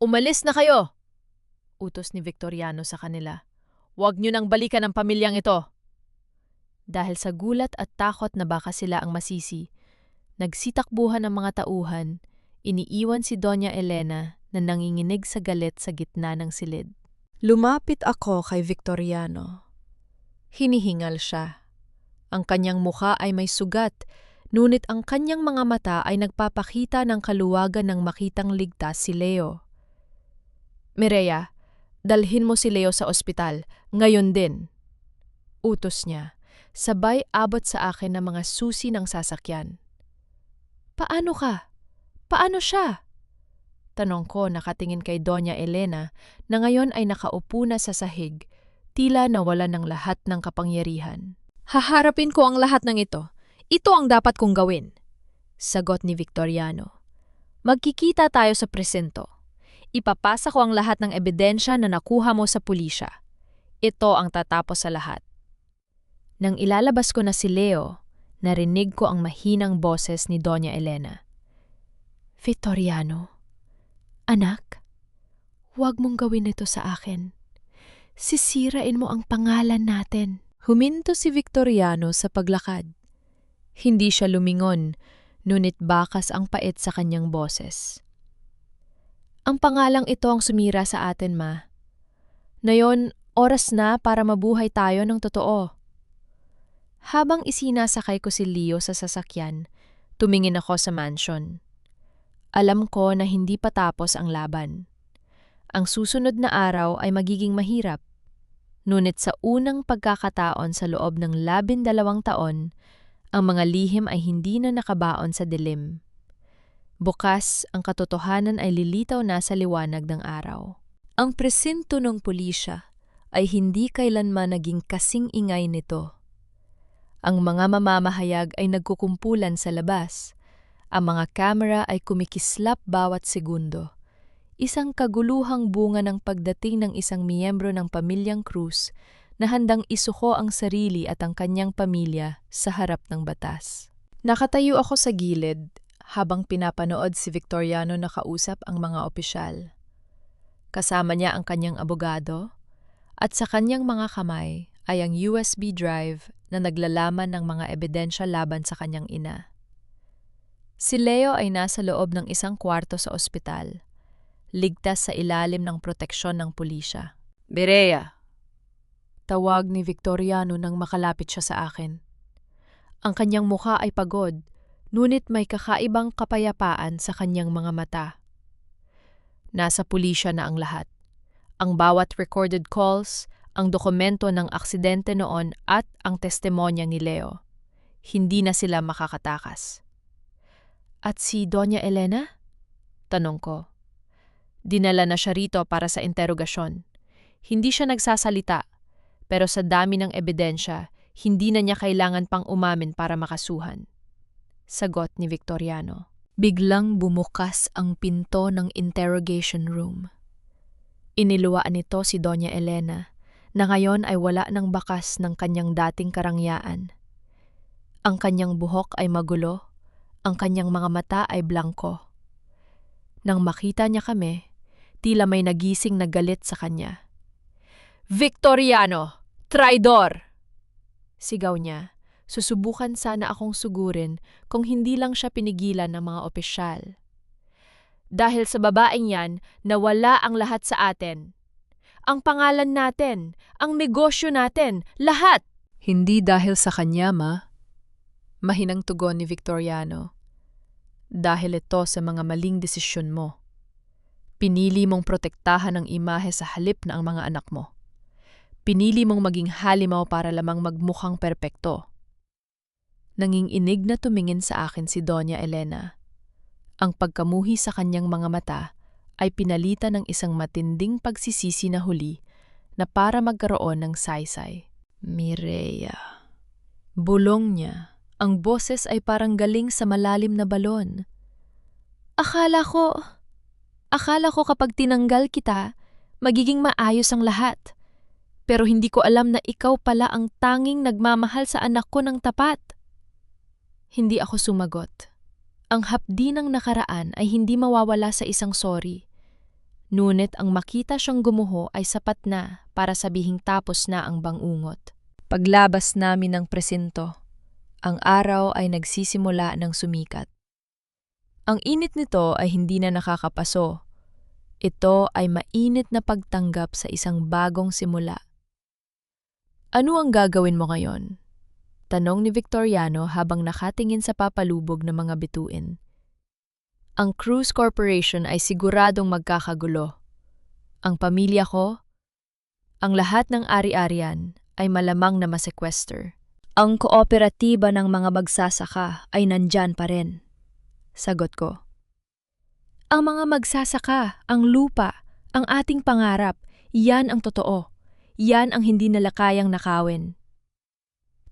"Umalis na kayo!" utos ni Victoriano sa kanila. "Huwag nyo nang balikan ang pamilyang ito." Dahil sa gulat at takot na baka sila ang masisi, nagsitakbuhan ang mga tauhan, iniiwan si Doña Elena na nanginginig sa galit sa gitna ng silid. Lumapit ako kay Victoriano. Hinihingal siya. Ang kanyang mukha ay may sugat, ngunit ang kanyang mga mata ay nagpapakita ng kaluwagan ng makitang ligtas si Leo. "Mireya, dalhin mo si Leo sa ospital, ngayon din," utos niya, sabay abot sa akin ng mga susi ng sasakyan. "Paano ka? Paano siya?" tanong ko nakatingin kay Doña Elena na ngayon ay nakaupo na sa sahig, tila nawala ng lahat ng kapangyarihan. "Haharapin ko ang lahat ng ito. Ito ang dapat kong gawin," sagot ni Victoriano. "Magkikita tayo sa presinto. Ipapasa ko ang lahat ng ebidensya na nakuha mo sa pulisya. Ito ang tatapos sa lahat." Nang ilalabas ko na si Leo, narinig ko ang mahinang boses ni Doña Elena. "Victoriano, anak, huwag mong gawin ito sa akin. Sisirain mo ang pangalan natin." Huminto si Victoriano sa paglakad. Hindi siya lumingon, ngunit bakas ang pait sa kanyang boses. "Ang pangalang ito ang sumira sa atin, Ma. Ngayon, oras na para mabuhay tayo ng totoo." Habang isinasakay ko si Leo sa sasakyan, tumingin ako sa mansion. Alam ko na hindi pa tapos ang laban. Ang susunod na araw ay magiging mahirap. Ngunit sa unang pagkakataon sa loob ng 12 taon, ang mga lihim ay hindi na nakabaon sa dilim. Bukas, ang katotohanan ay lilitaw na sa liwanag ng araw. Ang presinto ng pulisya ay hindi kailanman naging kasing ingay nito. Ang mga mamamahayag ay nagkukumpulan sa labas. Ang mga kamera ay kumikislap bawat segundo. Isang kaguluhang bunga ng pagdating ng isang miyembro ng pamilyang Cruz na handang isuko ang sarili at ang kanyang pamilya sa harap ng batas. Nakatayo ako sa gilid habang pinapanood si Victoriano na kausap ang mga opisyal. Kasama niya ang kanyang abogado at sa kanyang mga kamay ay ang USB drive na naglalaman ng mga ebidensya laban sa kanyang ina. Si Leo ay nasa loob ng isang kwarto sa ospital, ligtas sa ilalim ng proteksyon ng pulisya. "Mireya," tawag ni Victoriano nang makalapit siya sa akin. Ang kanyang mukha ay pagod, ngunit may kakaibang kapayapaan sa kanyang mga mata. Nasa pulisya na ang lahat. Ang bawat recorded calls, ang dokumento ng aksidente noon at ang testimonya ni Leo. Hindi na sila makakatakas. "At si Doña Elena?" tanong ko. Dinala na siya rito para sa interogasyon. Hindi siya nagsasalita, pero sa dami ng ebidensya, hindi na niya kailangan pang umamin para makasuhan. Sagot ni Victoriano. Biglang bumukas ang pinto ng interrogation room. Iniluwaan nito si Doña Elena, na ngayon ay wala ng bakas ng kanyang dating karangyaan. Ang kanyang buhok ay magulo, ang kanyang mga mata ay blanko. Nang makita niya kami, tila may nagising na galit sa kanya. "Victoriano! Traidor!" sigaw niya. Susubukan sana akong sugurin kung hindi lang siya pinigilan ng mga opisyal. "Dahil sa babaeng yan, nawala ang lahat sa atin. Ang pangalan natin, ang negosyo natin, lahat!" "Hindi dahil sa kanya, Ma," mahinang tugon ni Victoriano. "Dahil ito sa mga maling desisyon mo. Pinili mong protektahan ang imahe sa halip na ang mga anak mo. Pinili mong maging halimaw para lamang magmukhang perpekto." Nanginginig na tumingin sa akin si Doña Elena. Ang pagkamuhi sa kanyang mga mata ay pinalitan ng isang matinding pagsisisi na huli na para magkaroon ng saysay. Mireya. Bulong niya. Ang boses ay parang galing sa malalim na balon. Akala ko kapag tinanggal kita, magiging maayos ang lahat. Pero hindi ko alam na ikaw pala ang tanging nagmamahal sa anak ko ng tapat. Hindi ako sumagot. Ang hapdi ng nakaraan ay hindi mawawala sa isang sorry. Ngunit ang makita siyang gumuho ay sapat na para sabihing tapos na ang bangungot. Paglabas namin ng presinto, ang araw ay nagsisimula ng sumikat. Ang init nito ay hindi na nakakapaso. Ito ay mainit na pagtanggap sa isang bagong simula. Ano ang gagawin mo ngayon? Tanong ni Victoriano habang nakatingin sa papalubog ng mga bituin. Ang Cruise Corporation ay siguradong magkakagulo. Ang pamilya ko, ang lahat ng ari-arian ay malamang na masequester. Ang kooperatiba ng mga magsasaka ay nandyan pa rin. Sagot ko. Ang mga magsasaka, ang lupa, ang ating pangarap, yan ang totoo. Yan ang hindi nila kayang nakawin.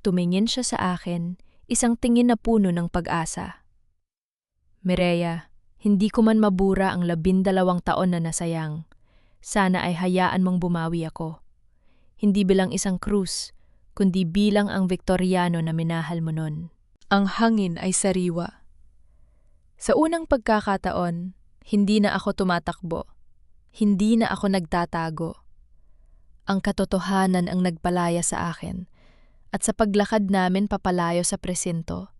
Tumingin siya sa akin, isang tingin na puno ng pag-asa. Mireya, hindi ko man mabura ang 12 taon na nasayang. Sana ay hayaan mong bumawi ako. Hindi bilang isang krus, kundi bilang ang Victoriano na minahal mo nun. Ang hangin ay sariwa. Sa unang pagkakataon, hindi na ako tumatakbo. Hindi na ako nagtatago. Ang katotohanan ang nagpalaya sa akin. At sa paglakad namin papalayo sa presinto,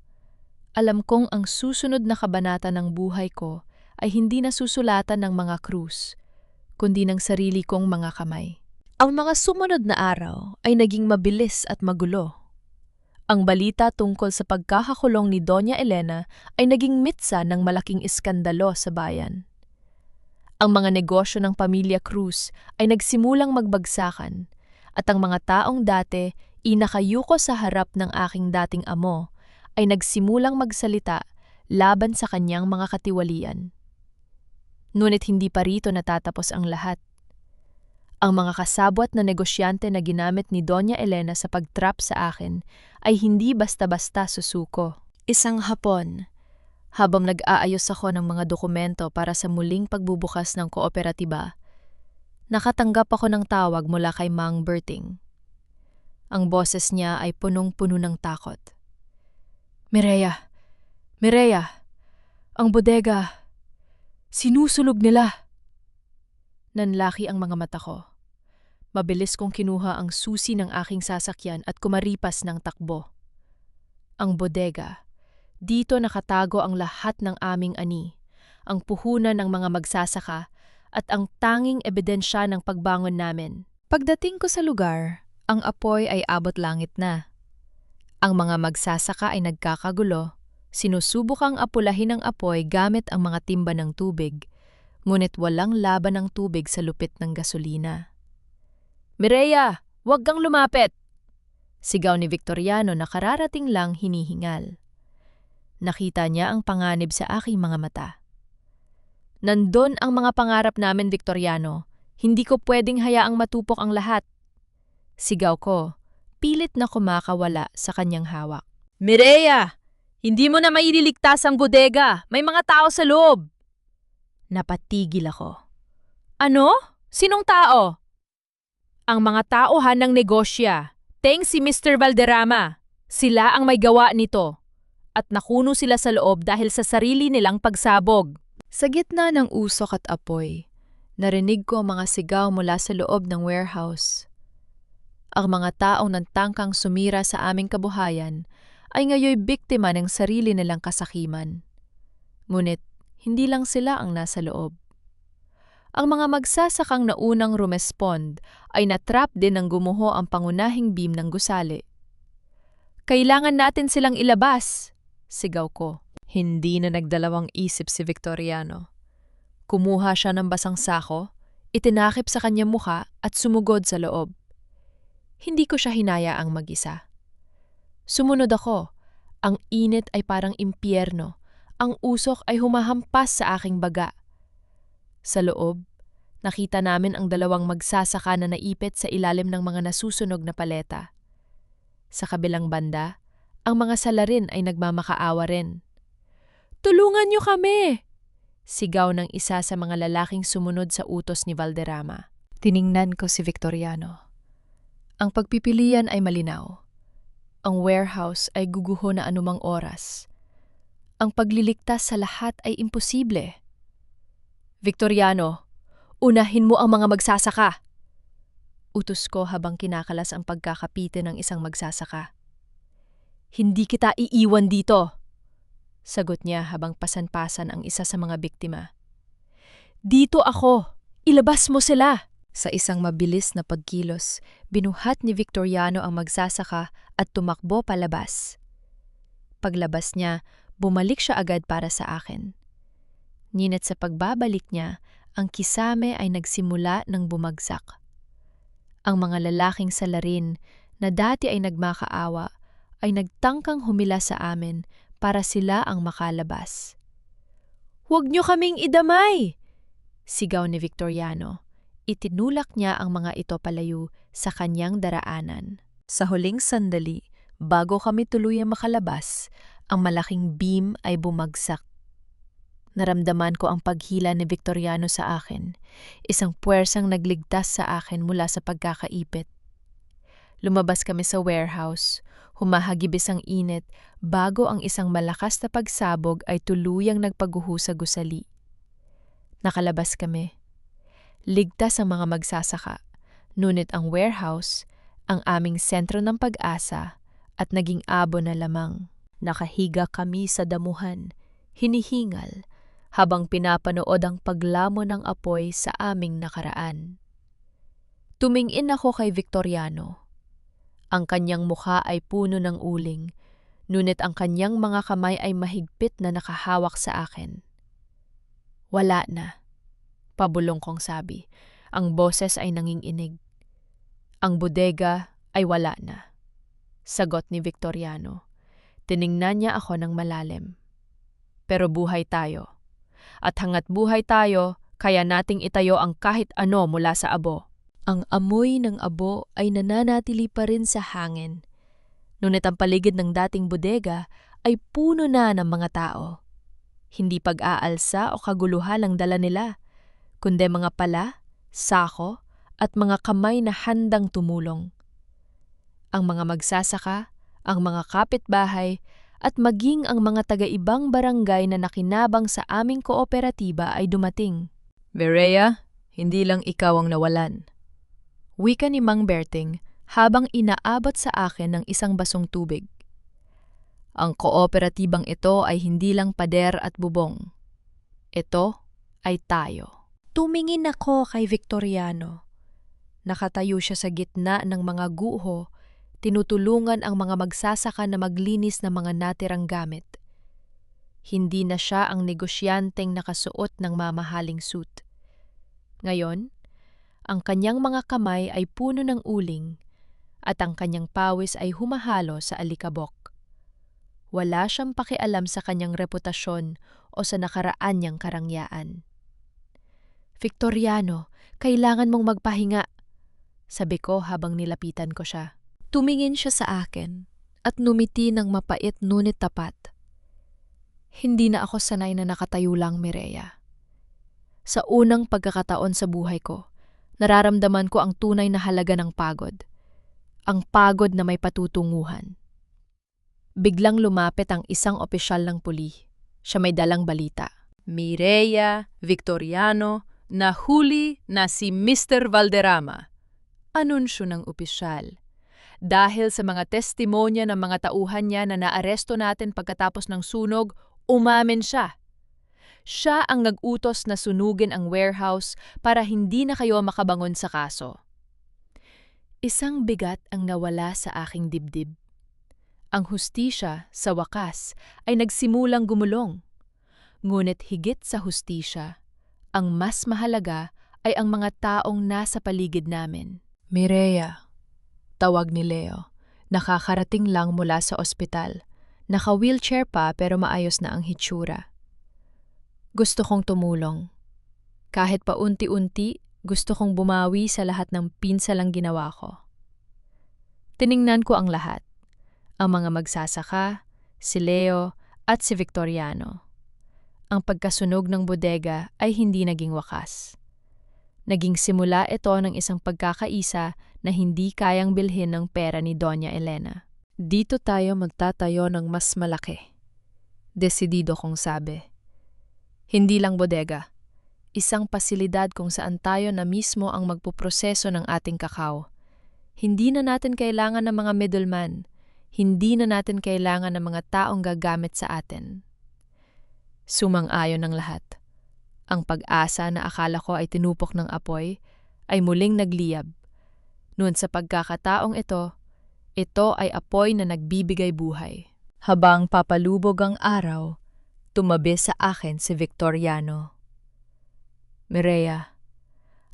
alam kong ang susunod na kabanata ng buhay ko ay hindi na susulatan ng mga krus, kundi ng sarili kong mga kamay. Ang mga sumunod na araw ay naging mabilis at magulo. Ang balita tungkol sa pagkakakulong ni Doña Elena ay naging mitsa ng malaking iskandalo sa bayan. Ang mga negosyo ng pamilya Cruz ay nagsimulang magbagsakan at ang mga taong dati inakayuko sa harap ng aking dating amo ay nagsimulang magsalita laban sa kanyang mga katiwalian. Ngunit hindi pa rito natatapos ang lahat. Ang mga kasabwat na negosyante na ginamit ni Doña Elena sa pagtrap sa akin ay hindi basta-basta susuko. Isang hapon, habang nag-aayos ako ng mga dokumento para sa muling pagbubukas ng kooperatiba, nakatanggap ako ng tawag mula kay Mang Berting. Ang boses niya ay punong-puno ng takot. Mireya, ang bodega, sinusulog nila. Nanlaki ang mga mata ko. Mabilis kong kinuha ang susi ng aking sasakyan at kumaripas ng takbo. Ang bodega. Dito nakatago ang lahat ng aming ani, ang puhunan ng mga magsasaka at ang tanging ebidensya ng pagbangon namin. Pagdating ko sa lugar, ang apoy ay abot langit na. Ang mga magsasaka ay nagkakagulo, sinusubukang apulahin ang apoy gamit ang mga timba ng tubig, ngunit walang laban ng tubig sa lupit ng gasolina. Mireya, huwag kang lumapit! Sigaw ni Victoriano na kararating lang hinihingal. Nakita niya ang panganib sa aking mga mata. Nandun ang mga pangarap namin, Victoriano. Hindi ko pwedeng hayaang matupok ang lahat. Sigaw ko, pilit na kumakawala sa kanyang hawak. Mireya, hindi mo na maililigtas ang bodega. May mga tao sa loob. Napatigil ako. Ano? Sinong tao? Ang mga tauhan ng negosya. Teng si Mr. Valderrama. Sila ang may gawa nito. At nakuno sila sa loob dahil sa sarili nilang pagsabog. Sa gitna ng usok at apoy, narinig ko ang mga sigaw mula sa loob ng warehouse. Ang mga taong nagtangkang sumira sa aming kabuhayan ay ngayoy biktima ng sarili nilang kasakiman. Ngunit hindi lang sila ang nasa loob. Ang mga magsasakang naunang rumespond ay natrap din ng gumuho ang pangunahing beam ng gusali. Kailangan natin silang ilabas, sigaw ko. Hindi na nagdalawang isip si Victoriano. Kumuha siya ng basang sako, itinakip sa kanyang mukha at sumugod sa loob. Hindi ko siya hinayaang mag-isa. Sumunod ako. Ang init ay parang impyerno Ang usok ay humahampas sa aking baga. Sa loob, nakita namin ang dalawang magsasaka na naipit sa ilalim ng mga nasusunog na paleta. Sa kabilang banda, ang mga salarin ay nagmamakaawa rin. "Tulungan niyo kami!" Sigaw ng isa sa mga lalaking sumunod sa utos ni Valderrama. Tiningnan ko si Victoriano. Ang pagpipilian ay malinaw. Ang warehouse ay guguho na anumang oras. Ang pagliligtas sa lahat ay imposible. "Victoriano, unahin mo ang mga magsasaka!" Utos ko habang kinakalas ang pagkakapite ng isang magsasaka. "Hindi kita iiwan dito!" Sagot niya habang pasan-pasan ang isa sa mga biktima. "Dito ako! Ilabas mo sila!" Sa isang mabilis na pagkilos, binuhat ni Victoriano ang magsasaka at tumakbo palabas. Paglabas niya, bumalik siya agad para sa akin. Ngunit sa pagbabalik niya, ang kisame ay nagsimula ng bumagsak. Ang mga lalaking salarin na dati ay nagmakaawa ay nagtangkang humila sa amin para sila ang makalabas. "Huwag niyo kaming idamay!" Sigaw ni Victoriano. Itinulak niya ang mga ito palayo sa kanyang daraanan. Sa huling sandali, bago kami tuluyang makalabas, ang malaking beam ay bumagsak. Naramdaman ko ang paghila ni Victoriano sa akin, isang puwersang nagligtas sa akin mula sa pagkakaipit. Lumabas kami sa warehouse, humahagibis ang init bago ang isang malakas na pagsabog ay tuluyang nagpaguho sa gusali. Nakalabas kami. Ligtas ang mga magsasaka, ngunit ang warehouse, ang aming sentro ng pag-asa, at naging abo na lamang. Nakahiga kami sa damuhan, hinihingal, habang pinapanood ang paglamo ng apoy sa aming nakaraan. Tumingin ako kay Victoriano. Ang kanyang mukha ay puno ng uling, ngunit ang kanyang mga kamay ay mahigpit na nakahawak sa akin. "Wala na," pabulong kong sabi. Ang boses ay nanginginig. "Ang bodega ay wala na," sagot ni Victoriano. Tiningnan niya ako ng malalim. "Pero buhay tayo. At hangat buhay tayo, kaya nating itayo ang kahit ano mula sa abo." Ang amoy ng abo ay nananatili pa rin sa hangin. Ngunit ang paligid ng dating bodega ay puno na ng mga tao. Hindi pag-aalsa o kaguluhan ang dala nila, kundi mga pala, sako, at mga kamay na handang tumulong. Ang mga magsasaka, ang mga kapitbahay, at maging ang mga taga-ibang barangay na nakinabang sa aming kooperatiba ay dumating. "Mireya, hindi lang ikaw ang nawalan," wika ni Mang Berting habang inaabot sa akin ng isang basong tubig. "Ang kooperatibang ito ay hindi lang pader at bubong. Ito ay tayo." Tumingin ako kay Victoriano. Nakatayo siya sa gitna ng mga guho, tinutulungan ang mga magsasaka na maglinis ng mga natirang gamit. Hindi na siya ang negosyanteng nakasuot ng mamahaling suit. Ngayon, ang kanyang mga kamay ay puno ng uling at ang kanyang pawis ay humahalo sa alikabok. Wala siyang pakialam sa kanyang reputasyon o sa nakaraan niyang karangyaan. "Victoriano, kailangan mong magpahinga," sabi ko habang nilapitan ko siya. Tumingin siya sa akin at numiti ng mapait ngunit tapat. "Hindi na ako sanay na nakatayo lang, Mireya. Sa unang pagkakataon sa buhay ko, nararamdaman ko ang tunay na halaga ng pagod. Ang pagod na may patutunguhan." Biglang lumapit ang isang opisyal ng puli. Siya may dalang balita. "Mireya Victoriano, nahuli na si Mr. Valderrama," anunsyo ng opisyal. "Dahil sa mga testimonya ng mga tauhan niya na naaresto natin pagkatapos ng sunog, umamin siya. Siya ang nag-utos na sunugin ang warehouse para hindi na kayo makabangon sa kaso." Isang bigat ang nawala sa aking dibdib. Ang hustisya, sa wakas, ay nagsimulang gumulong. Ngunit higit sa hustisya, ang mas mahalaga ay ang mga taong nasa paligid namin. "Mireya," tawag ni Leo, nakakarating lang mula sa ospital. Naka-wheelchair pa pero maayos na ang hitsura. Gusto kong tumulong. Kahit paunti-unti, gusto kong bumawi sa lahat ng pinsalang ginawa ko. Tiningnan ko ang lahat. Ang mga magsasaka, si Leo at si Victoriano. Ang pagkasunog ng bodega ay hindi naging wakas. Naging simula ito ng isang pagkakaisa na hindi kayang bilhin ng pera ni Doña Elena. Dito tayo magtatayo ng mas malaki. Desidido kong sabi. Hindi lang bodega. Isang pasilidad kung saan tayo na mismo ang magpuproseso ng ating kakao. Hindi na natin kailangan ng mga middleman. Hindi na natin kailangan ng mga taong gagamit sa atin. Sumang-ayon ng lahat. Ang pag-asa na akala ko ay tinupok ng apoy ay muling nagliyab. Noon sa pagkakataong ito ay apoy na nagbibigay buhay. Habang papalubog ang araw, tumabi sa akin si Victoriano. Mireya,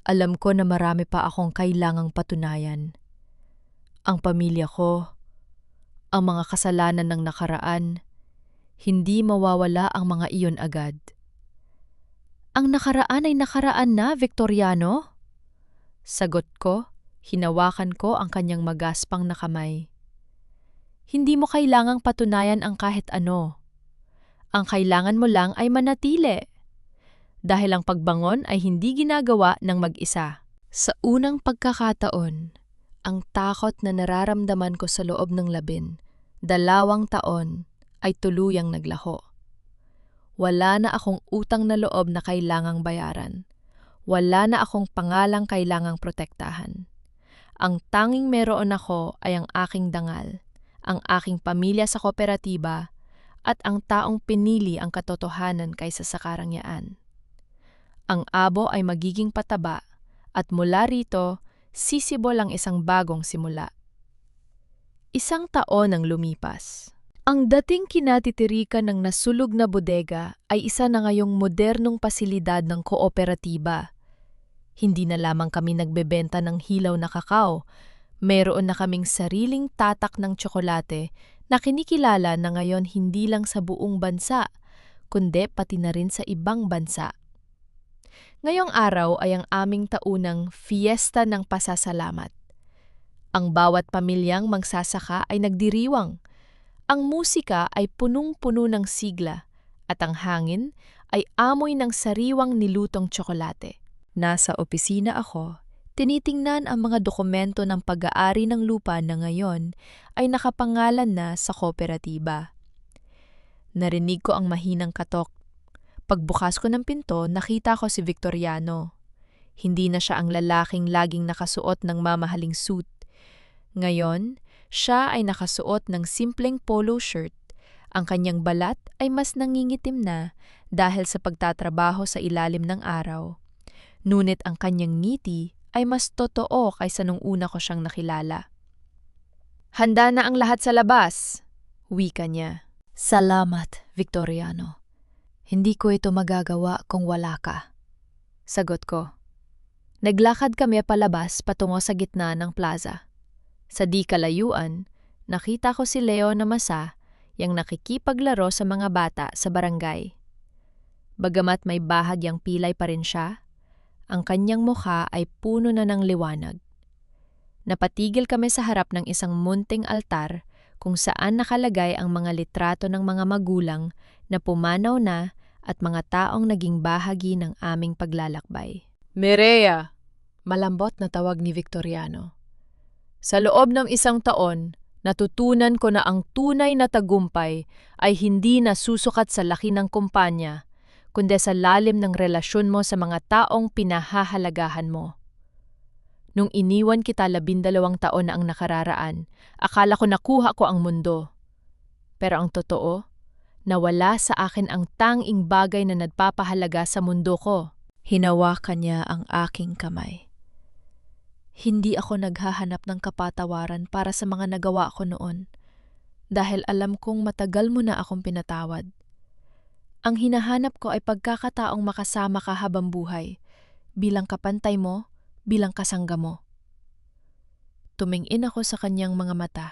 alam ko na marami pa akong kailangang patunayan. Ang pamilya ko, ang mga kasalanan ng nakaraan, hindi mawawala ang mga iyon agad. Ang nakaraan ay nakaraan na, Victoriano? Sagot ko, hinawakan ko ang kanyang magaspang na kamay. Hindi mo kailangang patunayan ang kahit ano. Ang kailangan mo lang ay manatili. Dahil ang pagbangon ay hindi ginagawa ng mag-isa. Sa unang pagkakataon, ang takot na nararamdaman ko sa loob ng 2 taon ay tuluyang naglaho. Wala na akong utang na loob na kailangang bayaran. Wala na akong pangalang kailangang protektahan. Ang tanging meron ako ay ang aking dangal, ang aking pamilya sa kooperatiba, at ang taong pinili ang katotohanan kaysa sa karangyaan. Ang abo ay magiging pataba at mula rito, sisibol ang isang bagong simula. 1 taon ang lumipas. Ang dating kinatitirikan ng nasulog na bodega ay isa na ngayong modernong pasilidad ng kooperatiba. Hindi na lamang kami nagbebenta ng hilaw na kakao, mayroon na kaming sariling tatak ng tsokolate na kinikilala na ngayon hindi lang sa buong bansa, kundi pati na rin sa ibang bansa. Ngayong araw ay ang aming taunang fiesta ng pasasalamat. Ang bawat pamilyang magsasaka ay nagdiriwang. Ang musika ay punung-puno ng sigla at ang hangin ay amoy ng sariwang nilutong tsokolate. Nasa opisina ako, tinitingnan ang mga dokumento ng pag-aari ng lupa na ngayon ay nakapangalan na sa kooperatiba. Narinig ko ang mahinang katok. Pagbukas ko ng pinto, nakita ko si Victoriano. Hindi na siya ang lalaking laging nakasuot ng mamahaling suit. Ngayon, siya ay nakasuot ng simpleng polo shirt. Ang kanyang balat ay mas nangingitim na dahil sa pagtatrabaho sa ilalim ng araw. Ngunit ang kanyang ngiti ay mas totoo kaysa nung una ko siyang nakilala. "Handa na ang lahat sa labas," wika niya. "Salamat, Victoriano. Hindi ko ito magagawa kung wala ka," sagot ko. Naglakad kami palabas patungo sa gitna ng plaza. Sa di kalayuan, nakita ko si Leo na masa, yang nakikipaglaro sa mga bata sa barangay. Bagamat may bahagyang pilay pa rin siya, ang kanyang mukha ay puno na ng liwanag. Napatigil kami sa harap ng isang munting altar kung saan nakalagay ang mga litrato ng mga magulang na pumanaw na at mga taong naging bahagi ng aming paglalakbay. Mireya, malambot na tawag ni Victoriano. Sa loob ng 1 taon, natutunan ko na ang tunay na tagumpay ay hindi nasusukat sa laki ng kumpanya, kundi sa lalim ng relasyon mo sa mga taong pinahahalagahan mo. Nung iniwan kita 12 taon na ang nakararaan, akala ko nakuha ko ang mundo. Pero ang totoo, nawala sa akin ang tanging bagay na nagpapahalaga sa mundo ko. Hinawakan niya ang aking kamay. Hindi ako naghahanap ng kapatawaran para sa mga nagawa ko noon, dahil alam kong matagal mo na akong pinatawad. Ang hinahanap ko ay pagkakataong makasama ka habang buhay, bilang kapantay mo, bilang kasangga mo. Tumingin ako sa kanyang mga mata.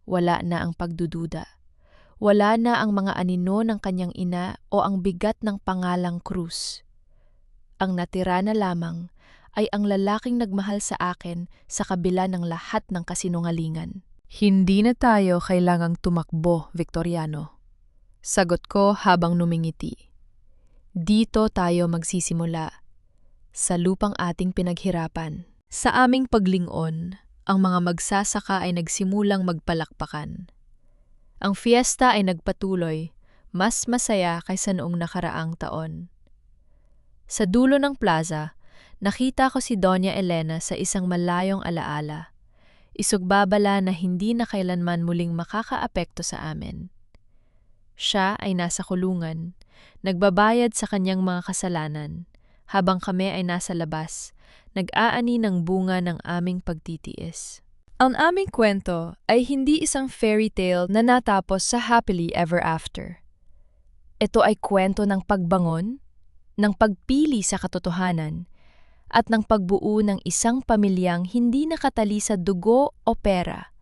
Wala na ang pagdududa. Wala na ang mga anino ng kanyang ina o ang bigat ng pangalang Cruz. Ang natira na lamang ay ang lalaking nagmahal sa akin sa kabila ng lahat ng kasinungalingan. Hindi na tayo kailangang tumakbo, Victoriano. Sagot ko habang numingiti. Dito tayo magsisimula. Sa lupang ating pinaghirapan. Sa aming paglingon, ang mga magsasaka ay nagsimulang magpalakpakan. Ang fiesta ay nagpatuloy, mas masaya kaysa noong nakaraang taon. Sa dulo ng plaza, nakita ko si Doña Elena sa isang malayong alaala. Isugbabala na hindi na kailanman muling makakaapekto sa amin. Siya ay nasa kulungan, nagbabayad sa kanyang mga kasalanan, habang kami ay nasa labas, nag-aani ng bunga ng aming pagtitiis. Ang aming kwento ay hindi isang fairy tale na natapos sa happily ever after. Ito ay kwento ng pagbangon, ng pagpili sa katotohanan, at ng pagbuo ng isang pamilyang hindi nakatali sa dugo o pera,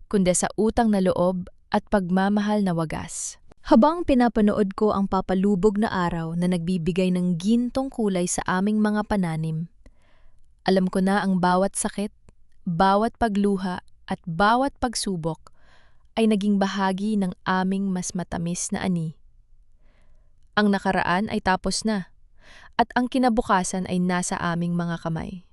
kundi sa utang na loob at pagmamahal na wagas. Habang pinapanood ko ang papalubog na araw na nagbibigay ng gintong kulay sa aming mga pananim, alam ko na ang bawat sakit, bawat pagluha at bawat pagsubok ay naging bahagi ng aming mas matamis na ani. Ang nakaraan ay tapos na, at ang kinabukasan ay nasa aming mga kamay.